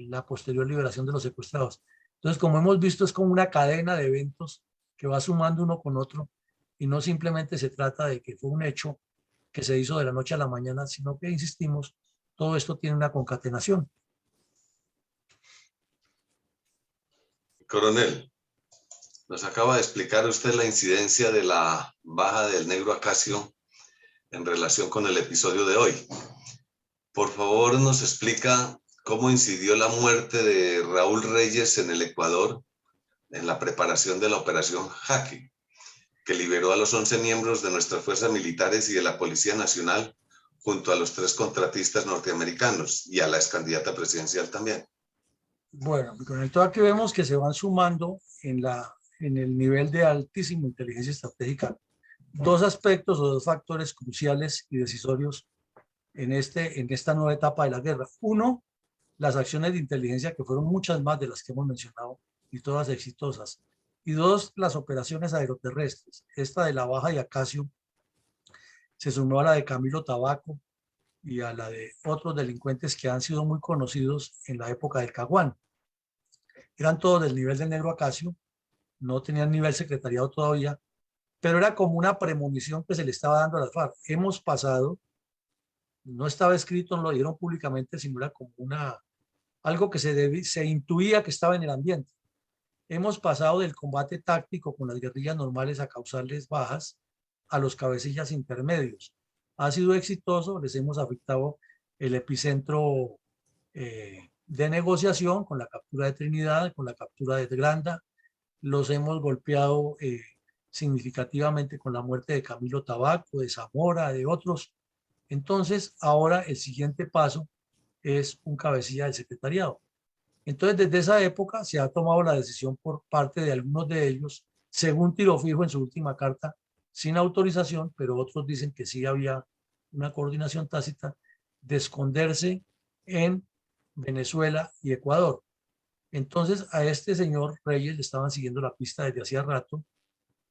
la posterior liberación de los secuestrados. Entonces, como hemos visto, es como una cadena de eventos que va sumando uno con otro y no simplemente se trata de que fue un hecho que se hizo de la noche a la mañana, sino que, insistimos, todo esto tiene una concatenación. Coronel, nos acaba de explicar usted la incidencia de la baja del negro Acacio en relación con el episodio de hoy. Por favor, nos explica cómo incidió la muerte de Raúl Reyes en el Ecuador en la preparación de la operación Jaque, que liberó a los 11 miembros de nuestras fuerzas militares y de la Policía Nacional, junto a los 3 contratistas norteamericanos y a la excandidata presidencial también. Bueno, con esto aquí vemos que se van sumando en el nivel de altísima inteligencia estratégica dos aspectos o dos factores cruciales y decisorios en esta nueva etapa de la guerra. Uno, las acciones de inteligencia, que fueron muchas más de las que hemos mencionado y todas exitosas. Y dos, las operaciones aeroterrestres. Esta de la Baja de Acacio se sumó a la de Camilo Tabaco y a la de otros delincuentes que han sido muy conocidos en la época del Caguán. Eran todos del nivel del Negro Acacio, no tenían nivel secretariado todavía, pero era como una premonición que se le estaba dando a las FARC. Hemos pasado, no estaba escrito, no lo dijeron públicamente, sino era como algo que se intuía que estaba en el ambiente. Hemos pasado del combate táctico con las guerrillas normales a causarles bajas a los cabecillas intermedios. Ha sido exitoso, les hemos afectado el epicentro de negociación con la captura de Trinidad, con la captura de Granda, los hemos golpeado significativamente con la muerte de Camilo Tabaco, de Zamora, de otros. Entonces, ahora el siguiente paso es un cabecilla del secretariado. Entonces, desde esa época se ha tomado la decisión por parte de algunos de ellos, según Tiro Fijo en su última carta, sin autorización, pero otros dicen que sí había una coordinación tácita, de esconderse en Venezuela y Ecuador. Entonces, a este señor Reyes le estaban siguiendo la pista desde hacía rato,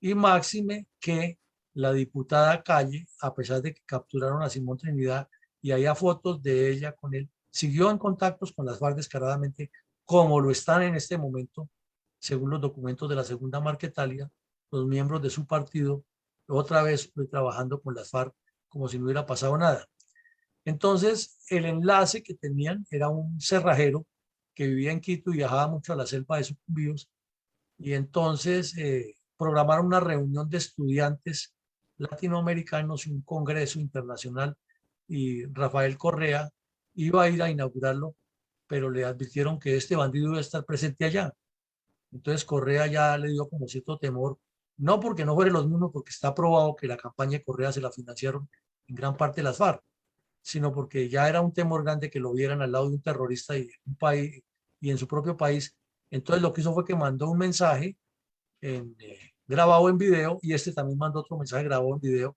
y máxime que la diputada Calle, a pesar de que capturaron a Simón Trinidad y había fotos de ella con él, siguió en contactos con las FARC descaradamente, como lo están en este momento, según los documentos de la Segunda Marquetalia, los miembros de su partido, otra vez trabajando con las FARC como si no hubiera pasado nada. Entonces, el enlace que tenían era un cerrajero que vivía en Quito y viajaba mucho a la selva de Sucumbíos, y entonces programaron una reunión de estudiantes latinoamericanos y un congreso internacional, y Rafael Correa iba a ir a inaugurarlo, pero le advirtieron que este bandido iba a estar presente allá. Entonces Correa ya le dio como cierto temor, no porque no fueran los mismos, porque está probado que la campaña de Correa se la financiaron en gran parte las FARC, sino porque ya era un temor grande que lo vieran al lado de un terrorista y un país y en su propio país. Entonces lo que hizo fue que mandó un mensaje grabado en video, y este también mandó otro mensaje grabado en video,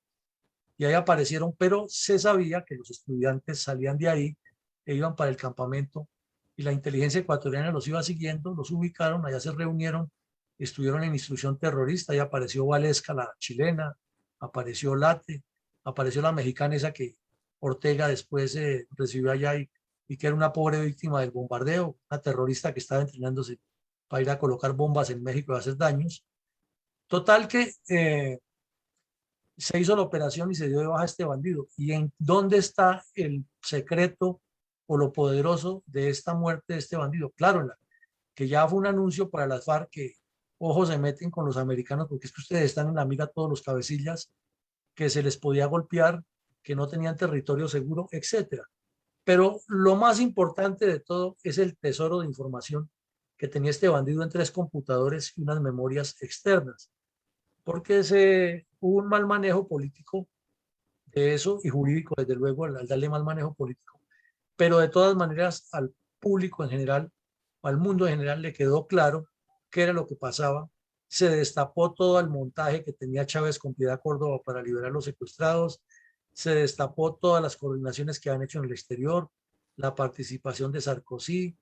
y ahí aparecieron, pero se sabía que los estudiantes salían de ahí e iban para el campamento, y la inteligencia ecuatoriana los iba siguiendo, los ubicaron, allá se reunieron, estuvieron en instrucción terrorista, y apareció Valesca, la chilena, apareció Late, apareció la mexicana esa que Ortega después recibió allá, y que era una pobre víctima del bombardeo, una terrorista que estaba entrenándose para ir a colocar bombas en México y hacer daños. Total que se hizo la operación y se dio de baja a este bandido. ¿Y en dónde está el secreto o lo poderoso de esta muerte de este bandido? Claro, que ya fue un anuncio para las FARC que, ojo, se meten con los americanos porque es que ustedes están en la mira todos los cabecillas, que se les podía golpear, que no tenían territorio seguro, etcétera. Pero lo más importante de todo es el tesoro de información que tenía este bandido en 3 computadores y unas memorias externas, porque hubo un mal manejo político de eso, y jurídico, desde luego, al darle mal manejo político, pero de todas maneras al público en general, al mundo en general, le quedó claro qué era lo que pasaba. Se destapó todo el montaje que tenía Chávez con Piedad Córdoba para liberar a los secuestrados, se destapó todas las coordinaciones que han hecho en el exterior, la participación de Sarkozy,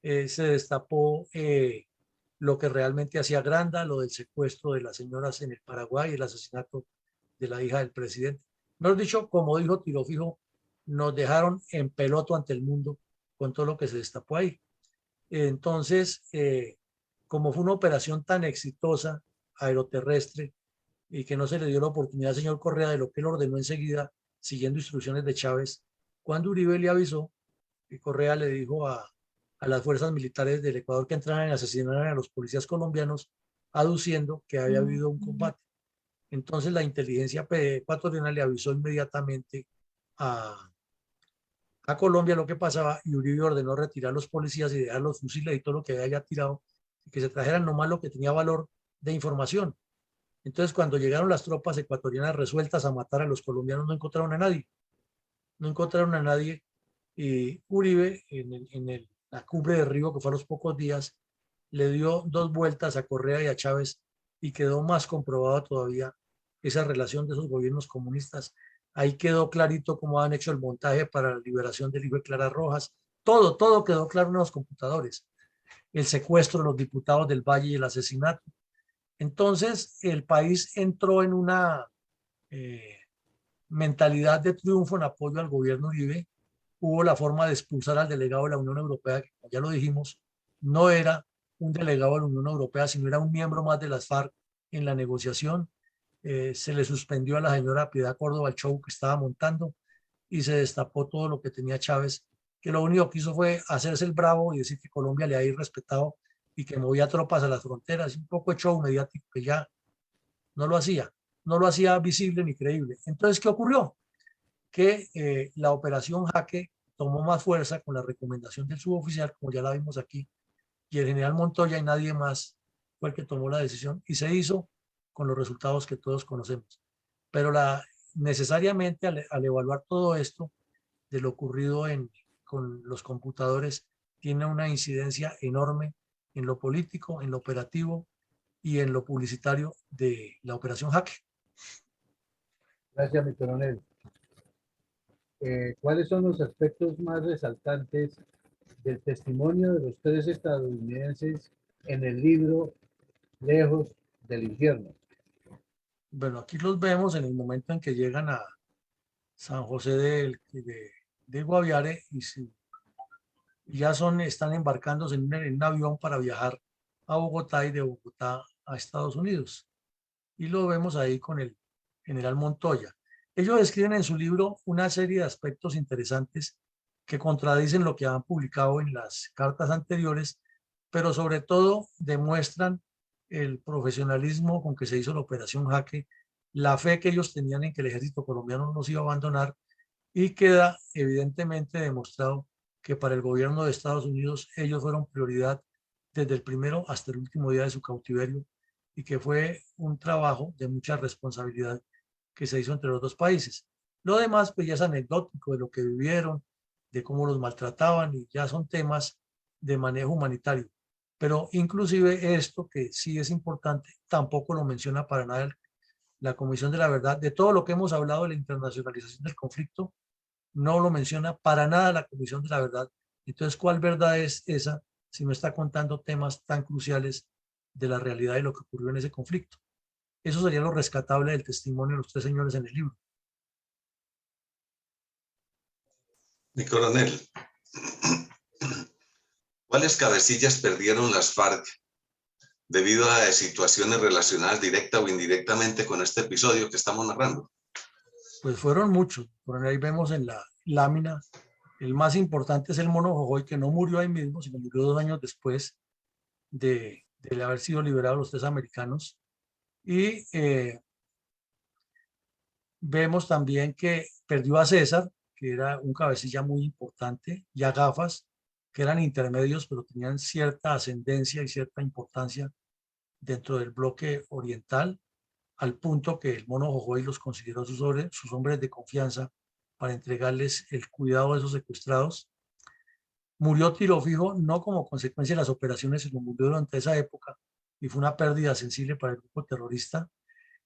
se destapó lo que realmente hacía Granda, lo del secuestro de las señoras en el Paraguay, el asesinato de la hija del presidente. Mejor dicho, como dijo Tiro Fijo, nos dejaron en peloto ante el mundo con todo lo que se destapó ahí. Entonces, como fue una operación tan exitosa, aeroterrestre, y que no se le dio la oportunidad al señor Correa de lo que él ordenó enseguida, siguiendo instrucciones de Chávez. Cuando Uribe le avisó, y Correa le dijo a las fuerzas militares del Ecuador que entraran y asesinaran a los policías colombianos, aduciendo que había habido un combate. Entonces la inteligencia ecuatoriana le avisó inmediatamente a, a Colombia lo que pasaba y Uribe ordenó retirar los policías y dejar los fusiles y todo lo que había ya tirado y que se trajeran nomás lo que tenía valor de información. Entonces cuando llegaron las tropas ecuatorianas resueltas a matar a los colombianos no encontraron a nadie, no encontraron a nadie y Uribe en la cumbre de Río, que fue a los pocos días, le dio 2 vueltas a Correa y a Chávez y quedó más comprobado todavía esa relación de esos gobiernos comunistas. Ahí quedó clarito cómo han hecho el montaje para la liberación del hijo de Clara Rojas. Todo quedó claro en los computadores. El secuestro de los diputados del Valle y el asesinato. Entonces, el país entró en una eh, mentalidad de triunfo en apoyo al gobierno Uribe. Hubo la forma de expulsar al delegado de la Unión Europea, que como ya lo dijimos, no era un delegado de la Unión Europea, sino era un miembro más de las FARC en la negociación. Se le suspendió a la señora Piedad Córdoba el show que estaba montando y se destapó todo lo que tenía Chávez, que lo único que hizo fue hacerse el bravo y decir que Colombia le había respetado y que movía tropas a las fronteras, un poco de show mediático que ya no lo hacía, no lo hacía visible ni creíble. Entonces, ¿qué ocurrió? Que la operación Jaque tomó más fuerza con la recomendación del suboficial, como ya la vimos aquí, y el general Montoya y nadie más fue el que tomó la decisión y se hizo con los resultados que todos conocemos. Pero necesariamente al evaluar todo esto de lo ocurrido con los computadores, tiene una incidencia enorme en lo político, en lo operativo y en lo publicitario de la operación Jaque. Gracias, mi coronel. ¿Cuáles son los aspectos más resaltantes del testimonio de los 3 estadounidenses en el libro Lejos del Infierno? Bueno, aquí los vemos en el momento en que llegan a San José de Guaviare y ya están embarcándose en un avión para viajar a Bogotá y de Bogotá a Estados Unidos. Y lo vemos ahí con el general Montoya. Ellos escriben en su libro una serie de aspectos interesantes que contradicen lo que han publicado en las cartas anteriores, pero sobre todo demuestran el profesionalismo con que se hizo la operación Jaque, la fe que ellos tenían en que el ejército colombiano no nos iba a abandonar y queda evidentemente demostrado que para el gobierno de Estados Unidos ellos fueron prioridad desde el primero hasta el último día de su cautiverio y que fue un trabajo de mucha responsabilidad que se hizo entre los 2 países. Lo demás pues ya es anecdótico de lo que vivieron, de cómo los maltrataban y ya son temas de manejo humanitario. Pero inclusive esto que sí es importante, tampoco lo menciona para nada la Comisión de la Verdad. De todo lo que hemos hablado de la internacionalización del conflicto, no lo menciona para nada la Comisión de la Verdad. Entonces, ¿cuál verdad es esa si no está contando temas tan cruciales de la realidad de lo que ocurrió en ese conflicto? Eso sería lo rescatable del testimonio de los 3 señores en el libro. Mi coronel, ¿cuáles cabecillas perdieron las FARC debido a situaciones relacionadas directa o indirectamente con este episodio que estamos narrando? Pues fueron muchos. Por ahí vemos en la lámina, el más importante es el Mono Jojoy, que no murió ahí mismo, sino murió 2 años después de haber sido liberados los 3 americanos. Y vemos también que perdió a César, que era un cabecilla muy importante, y a Gafas, que eran intermedios, pero tenían cierta ascendencia y cierta importancia dentro del bloque oriental, al punto que el Mono Jojoy los consideró sus hombres de confianza para entregarles el cuidado de esos secuestrados. Murió Tiro Fijo no como consecuencia de las operaciones, sino murió durante esa época y fue una pérdida sensible para el grupo terrorista.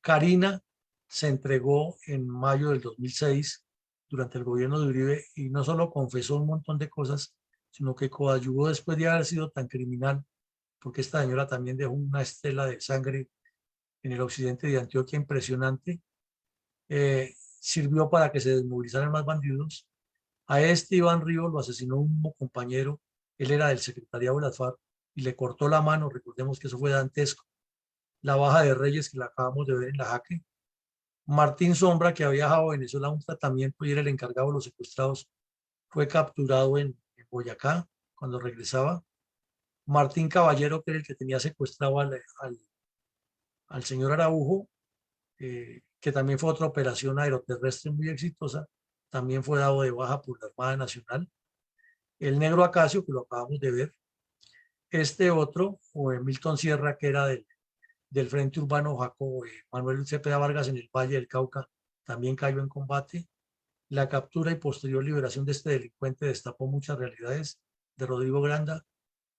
Karina se entregó en mayo del 2006 durante el gobierno de Uribe y no solo confesó un montón de cosas, sino que coadyuvó después de haber sido tan criminal, porque esta señora también dejó una estela de sangre en el occidente de Antioquia impresionante. Sirvió para que se desmovilizaran más bandidos. A este Iván Ríos lo asesinó un compañero, él era del secretariado de las FARC y le cortó la mano, recordemos que eso fue dantesco. la baja de Reyes, que la acabamos de ver en la Jaque, Martín Sombra, que había viajado a Venezuela a un tratamiento y era el encargado de los secuestrados, fue capturado en Boyacá cuando regresaba. Martín Caballero, que era el que tenía secuestrado al señor Araujo, que también fue otra operación aeroterrestre muy exitosa, también fue dado de baja por la Armada Nacional. El negro Acacio, que lo acabamos de ver. Este otro, o Milton Sierra, que era del Frente Urbano Jacobo, Manuel Cepeda Vargas en el Valle del Cauca, también cayó en combate. La captura y posterior liberación de este delincuente destapó muchas realidades de Rodrigo Granda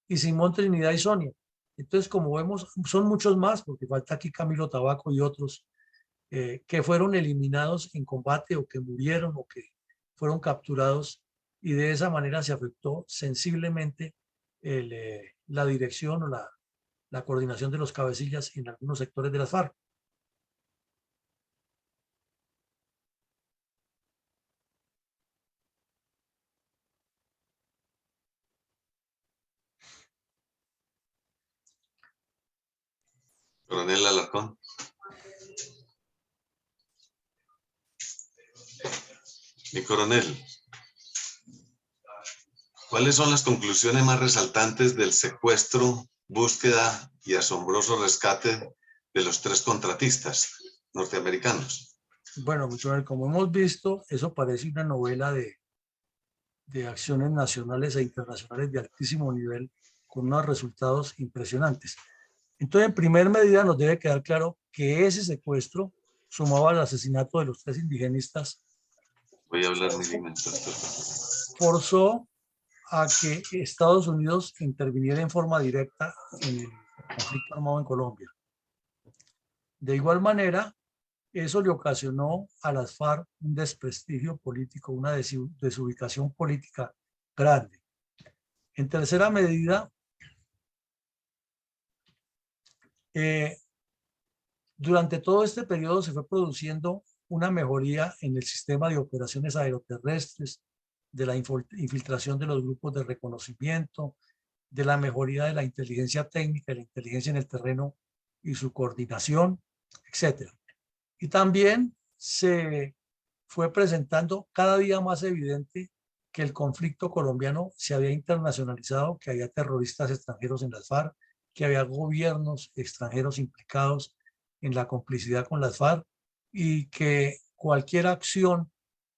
y Simón Trinidad y Sonia. Entonces, como vemos, son muchos más, porque falta aquí Camilo Tabaco y otros que fueron eliminados en combate o que murieron o que fueron capturados, y de esa manera se afectó sensiblemente la dirección o la coordinación de los cabecillas en algunos sectores de las FARC. Coronel Alarcón. Mi coronel, ¿cuáles son las conclusiones más resaltantes del secuestro, búsqueda y asombroso rescate de los 3 contratistas norteamericanos? Bueno, como hemos visto, eso parece una novela de acciones nacionales e internacionales de altísimo nivel con unos resultados impresionantes. Entonces, en primer medida, nos debe quedar claro que ese secuestro, sumado al asesinato de los 3 indigenistas, Voy a hablar muy bien. forzó a que Estados Unidos interviniera en forma directa en el conflicto armado en Colombia. De igual manera, eso le ocasionó a las FARC un desprestigio político, una desubicación política grande. En tercera medida, durante todo este periodo se fue produciendo una mejoría en el sistema de operaciones aeroterrestres, de la infiltración de los grupos de reconocimiento, de la mejoría de la inteligencia técnica, de la inteligencia en el terreno y su coordinación, etc. Y también se fue presentando cada día más evidente que el conflicto colombiano se había internacionalizado, que había terroristas extranjeros en las FARC, que había gobiernos extranjeros implicados en la complicidad con las FARC y que cualquier acción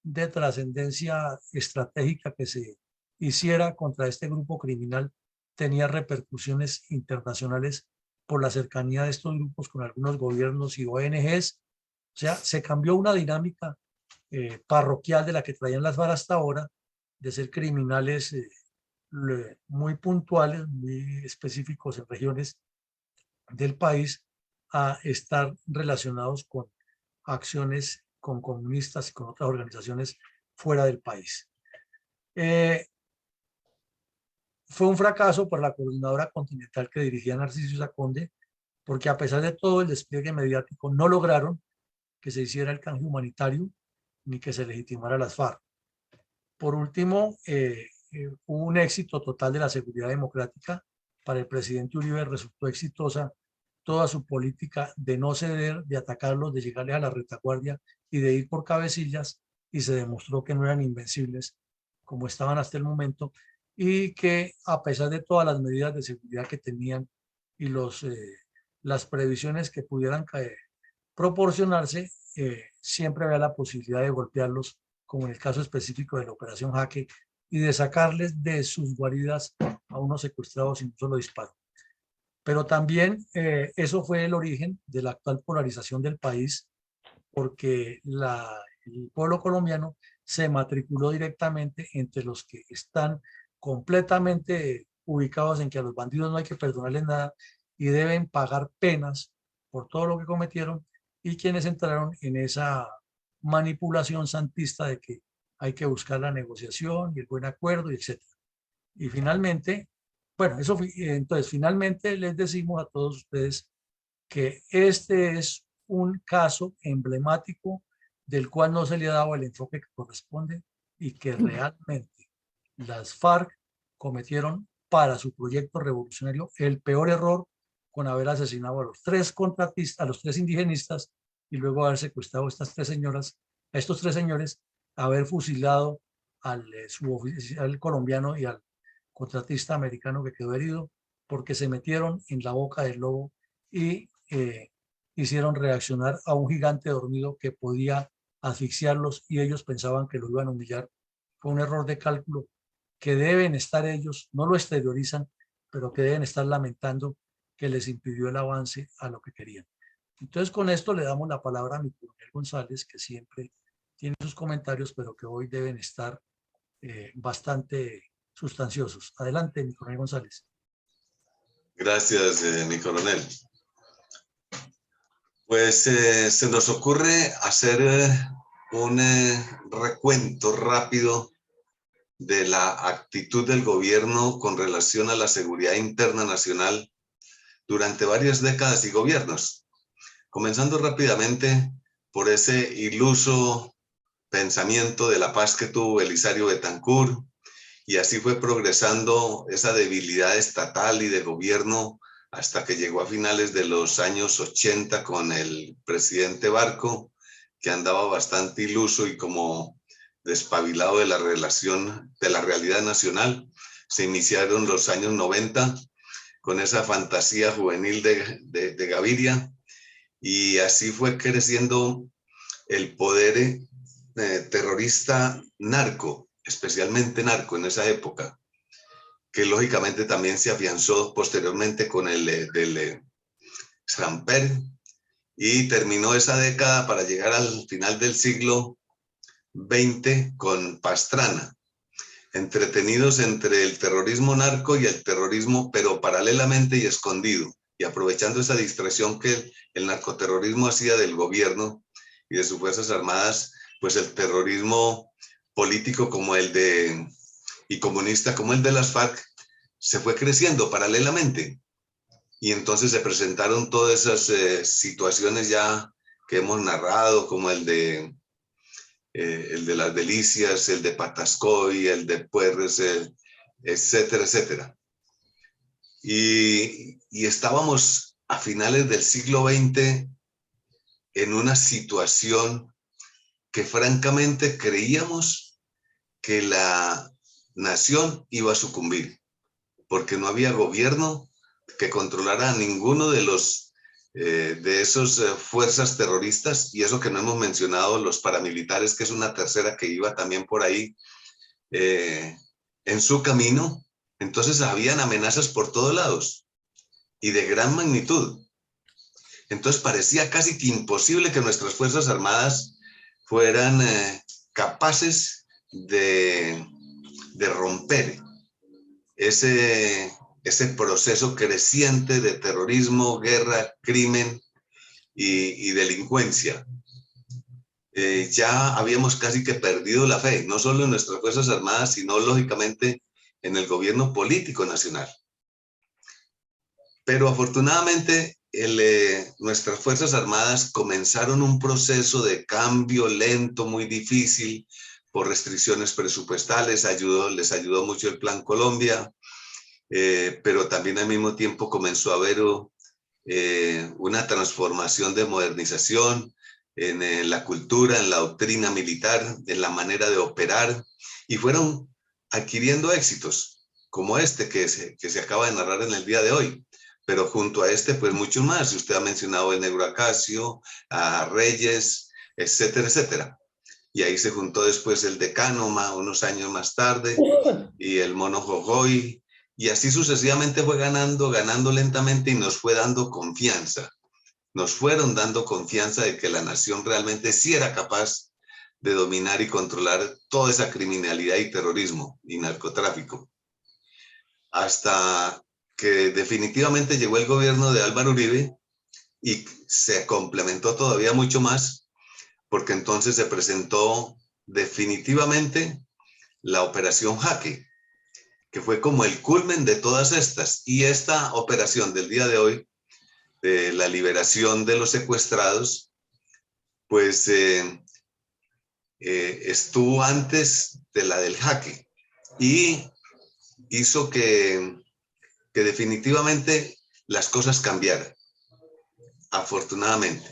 de trascendencia estratégica que se hiciera contra este grupo criminal tenía repercusiones internacionales por la cercanía de estos grupos con algunos gobiernos y ONGs. O sea, se cambió una dinámica parroquial de la que traían las FARC hasta ahora, de ser criminales muy puntuales, muy específicos en regiones del país, a estar relacionados con acciones con comunistas y con otras organizaciones fuera del país. Fue un fracaso para la coordinadora continental que dirigía Narciso Saconde, porque a pesar de todo el despliegue mediático no lograron que se hiciera el canje humanitario ni que se legitimara las FARC. Por último, hubo un éxito total de la seguridad democrática. Para el presidente Uribe resultó exitosa toda su política de no ceder, de atacarlos, de llegarles a la retaguardia y de ir por cabecillas, y se demostró que no eran invencibles como estaban hasta el momento, y que a pesar de todas las medidas de seguridad que tenían y las previsiones que pudieran proporcionarse, siempre había la posibilidad de golpearlos, como en el caso específico de la Operación Jaque, y de sacarles de sus guaridas a unos secuestrados sin un solo disparo. Pero también eso fue el origen de la actual polarización del país, porque el pueblo colombiano se matriculó directamente entre los que están completamente ubicados en que a los bandidos no hay que perdonarles nada y deben pagar penas por todo lo que cometieron, y quienes entraron en esa manipulación santista de que hay que buscar la negociación y el buen acuerdo, y etc. Y finalmente, bueno, entonces finalmente les decimos a todos ustedes que este es un caso emblemático del cual no se le ha dado el enfoque que corresponde, y que realmente las FARC cometieron para su proyecto revolucionario el peor error con haber asesinado a los 3 contratistas, a los 3 indigenistas, y luego haber secuestrado a estas 3 señoras, a estos 3 señores, haber fusilado al suboficial colombiano y al contratista americano que quedó herido, porque se metieron en la boca del lobo y hicieron reaccionar a un gigante dormido que podía asfixiarlos, y ellos pensaban que lo iban a humillar. Fue un error de cálculo que deben estar ellos, no lo exteriorizan, pero que deben estar lamentando que les impidió el avance a lo que querían. Entonces, con esto le damos la palabra a mi coronel González, que siempre tiene sus comentarios, pero que hoy deben estar bastante sustanciosos. Adelante, mi coronel González. Gracias, mi coronel. Pues se nos ocurre hacer un recuento rápido de la actitud del gobierno con relación a la seguridad interna nacional durante varias décadas y gobiernos, comenzando rápidamente por ese iluso pensamiento de la paz que tuvo Belisario Betancur, y así fue progresando esa debilidad estatal y de gobierno hasta que llegó a finales de los años 80 con el presidente Barco, que andaba bastante iluso y como despabilado de la relación, de la realidad nacional. Se iniciaron los años 90 con esa fantasía juvenil de Gaviria, y así fue creciendo el poder terrorista narco, especialmente narco en esa época, que lógicamente también se afianzó posteriormente con el del Samper, y terminó esa década para llegar al final del siglo XX con Pastrana, entretenidos entre el terrorismo narco y el terrorismo, pero paralelamente y escondido, y aprovechando esa distracción que el narcoterrorismo hacía del gobierno y de sus fuerzas armadas, pues el terrorismo político como el de, y comunista como el de las FARC, se fue creciendo paralelamente. Y entonces se presentaron todas esas situaciones ya que hemos narrado, como el de Las Delicias, el de Patascoy, el de Puerres, etcétera, etcétera. Y estábamos a finales del siglo XX en una situación que francamente creíamos que la nación iba a sucumbir, porque no había gobierno que controlara a ninguno de los de esas fuerzas terroristas, y eso que no hemos mencionado los paramilitares, que es una tercera que iba también por ahí en su camino. Entonces habían amenazas por todos lados y de gran magnitud. Entonces parecía casi que imposible que nuestras fuerzas armadas fueran capaces de romper ese proceso creciente de terrorismo, guerra, crimen y delincuencia. Ya habíamos casi que perdido la fe, no solo en nuestras Fuerzas Armadas, sino lógicamente en el gobierno político nacional. Pero afortunadamente nuestras Fuerzas Armadas comenzaron un proceso de cambio lento, muy difícil, por restricciones presupuestales. Les ayudó mucho el Plan Colombia, pero también al mismo tiempo comenzó a haber una transformación de modernización en la cultura, en la doctrina militar, en la manera de operar, y fueron adquiriendo éxitos como este que se acaba de narrar en el día de hoy. Pero junto a este, pues muchos más. Usted ha mencionado el Negro Acacio, a Reyes, etcétera, etcétera. Y ahí se juntó después el Decano, unos años más tarde, y el Mono Jojoy, y así sucesivamente fue ganando lentamente, y nos fue dando confianza. Nos fueron dando confianza de que la nación realmente sí era capaz de dominar y controlar toda esa criminalidad y terrorismo y narcotráfico. Hasta que definitivamente llegó el gobierno de Álvaro Uribe y se complementó todavía mucho más, porque entonces se presentó definitivamente la Operación Jaque, que fue como el culmen de todas estas. Y esta operación del día de hoy, de la liberación de los secuestrados, pues estuvo antes de la del Jaque, y hizo que definitivamente las cosas cambiaran, afortunadamente.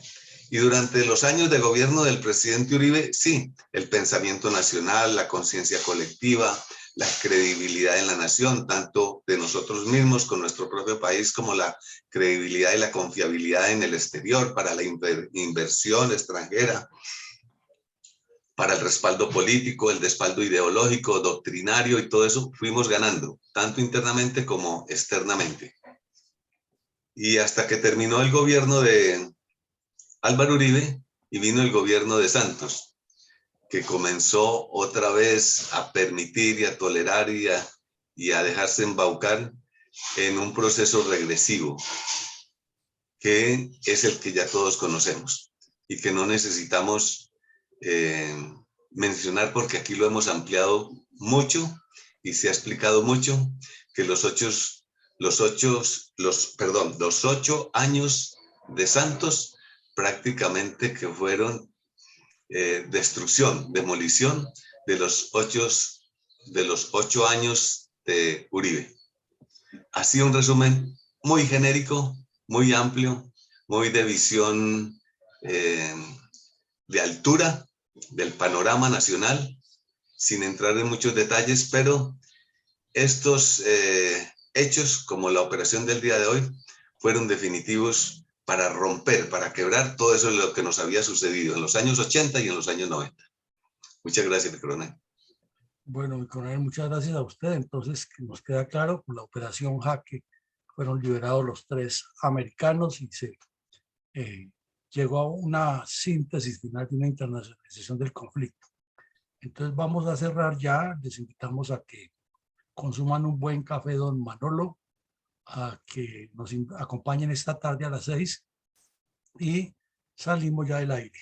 Y durante los años de gobierno del presidente Uribe, sí, el pensamiento nacional, la conciencia colectiva, la credibilidad en la nación, tanto de nosotros mismos con nuestro propio país, como la credibilidad y la confiabilidad en el exterior para la inversión extranjera, para el respaldo político, el respaldo ideológico, doctrinario y todo eso, fuimos ganando, tanto internamente como externamente. Y hasta que terminó el gobierno de Álvaro Uribe y vino el gobierno de Santos, que comenzó otra vez a permitir y a tolerar y a dejarse embaucar en un proceso regresivo, que es el que ya todos conocemos y que no necesitamos mencionar porque aquí lo hemos ampliado mucho y se ha explicado mucho, que los 8 años de Santos prácticamente que fueron destrucción, demolición de los 8 años de Uribe. Ha sido un resumen muy genérico, muy amplio, muy de visión de altura del panorama nacional, sin entrar en muchos detalles, pero estos hechos, como la operación del día de hoy, fueron definitivos para romper, para quebrar todo eso de lo que nos había sucedido en los años 80 y en los años 90. Muchas gracias, coronel. Bueno, mi coronel, muchas gracias a usted. Entonces, nos queda claro, con la operación Jaque fueron liberados los 3 americanos y se llegó a una síntesis final de una internacionalización del conflicto. Entonces vamos a cerrar ya, les invitamos a que consuman un buen café Don Manolo, a que nos acompañen esta tarde a las 6 y salimos ya del aire.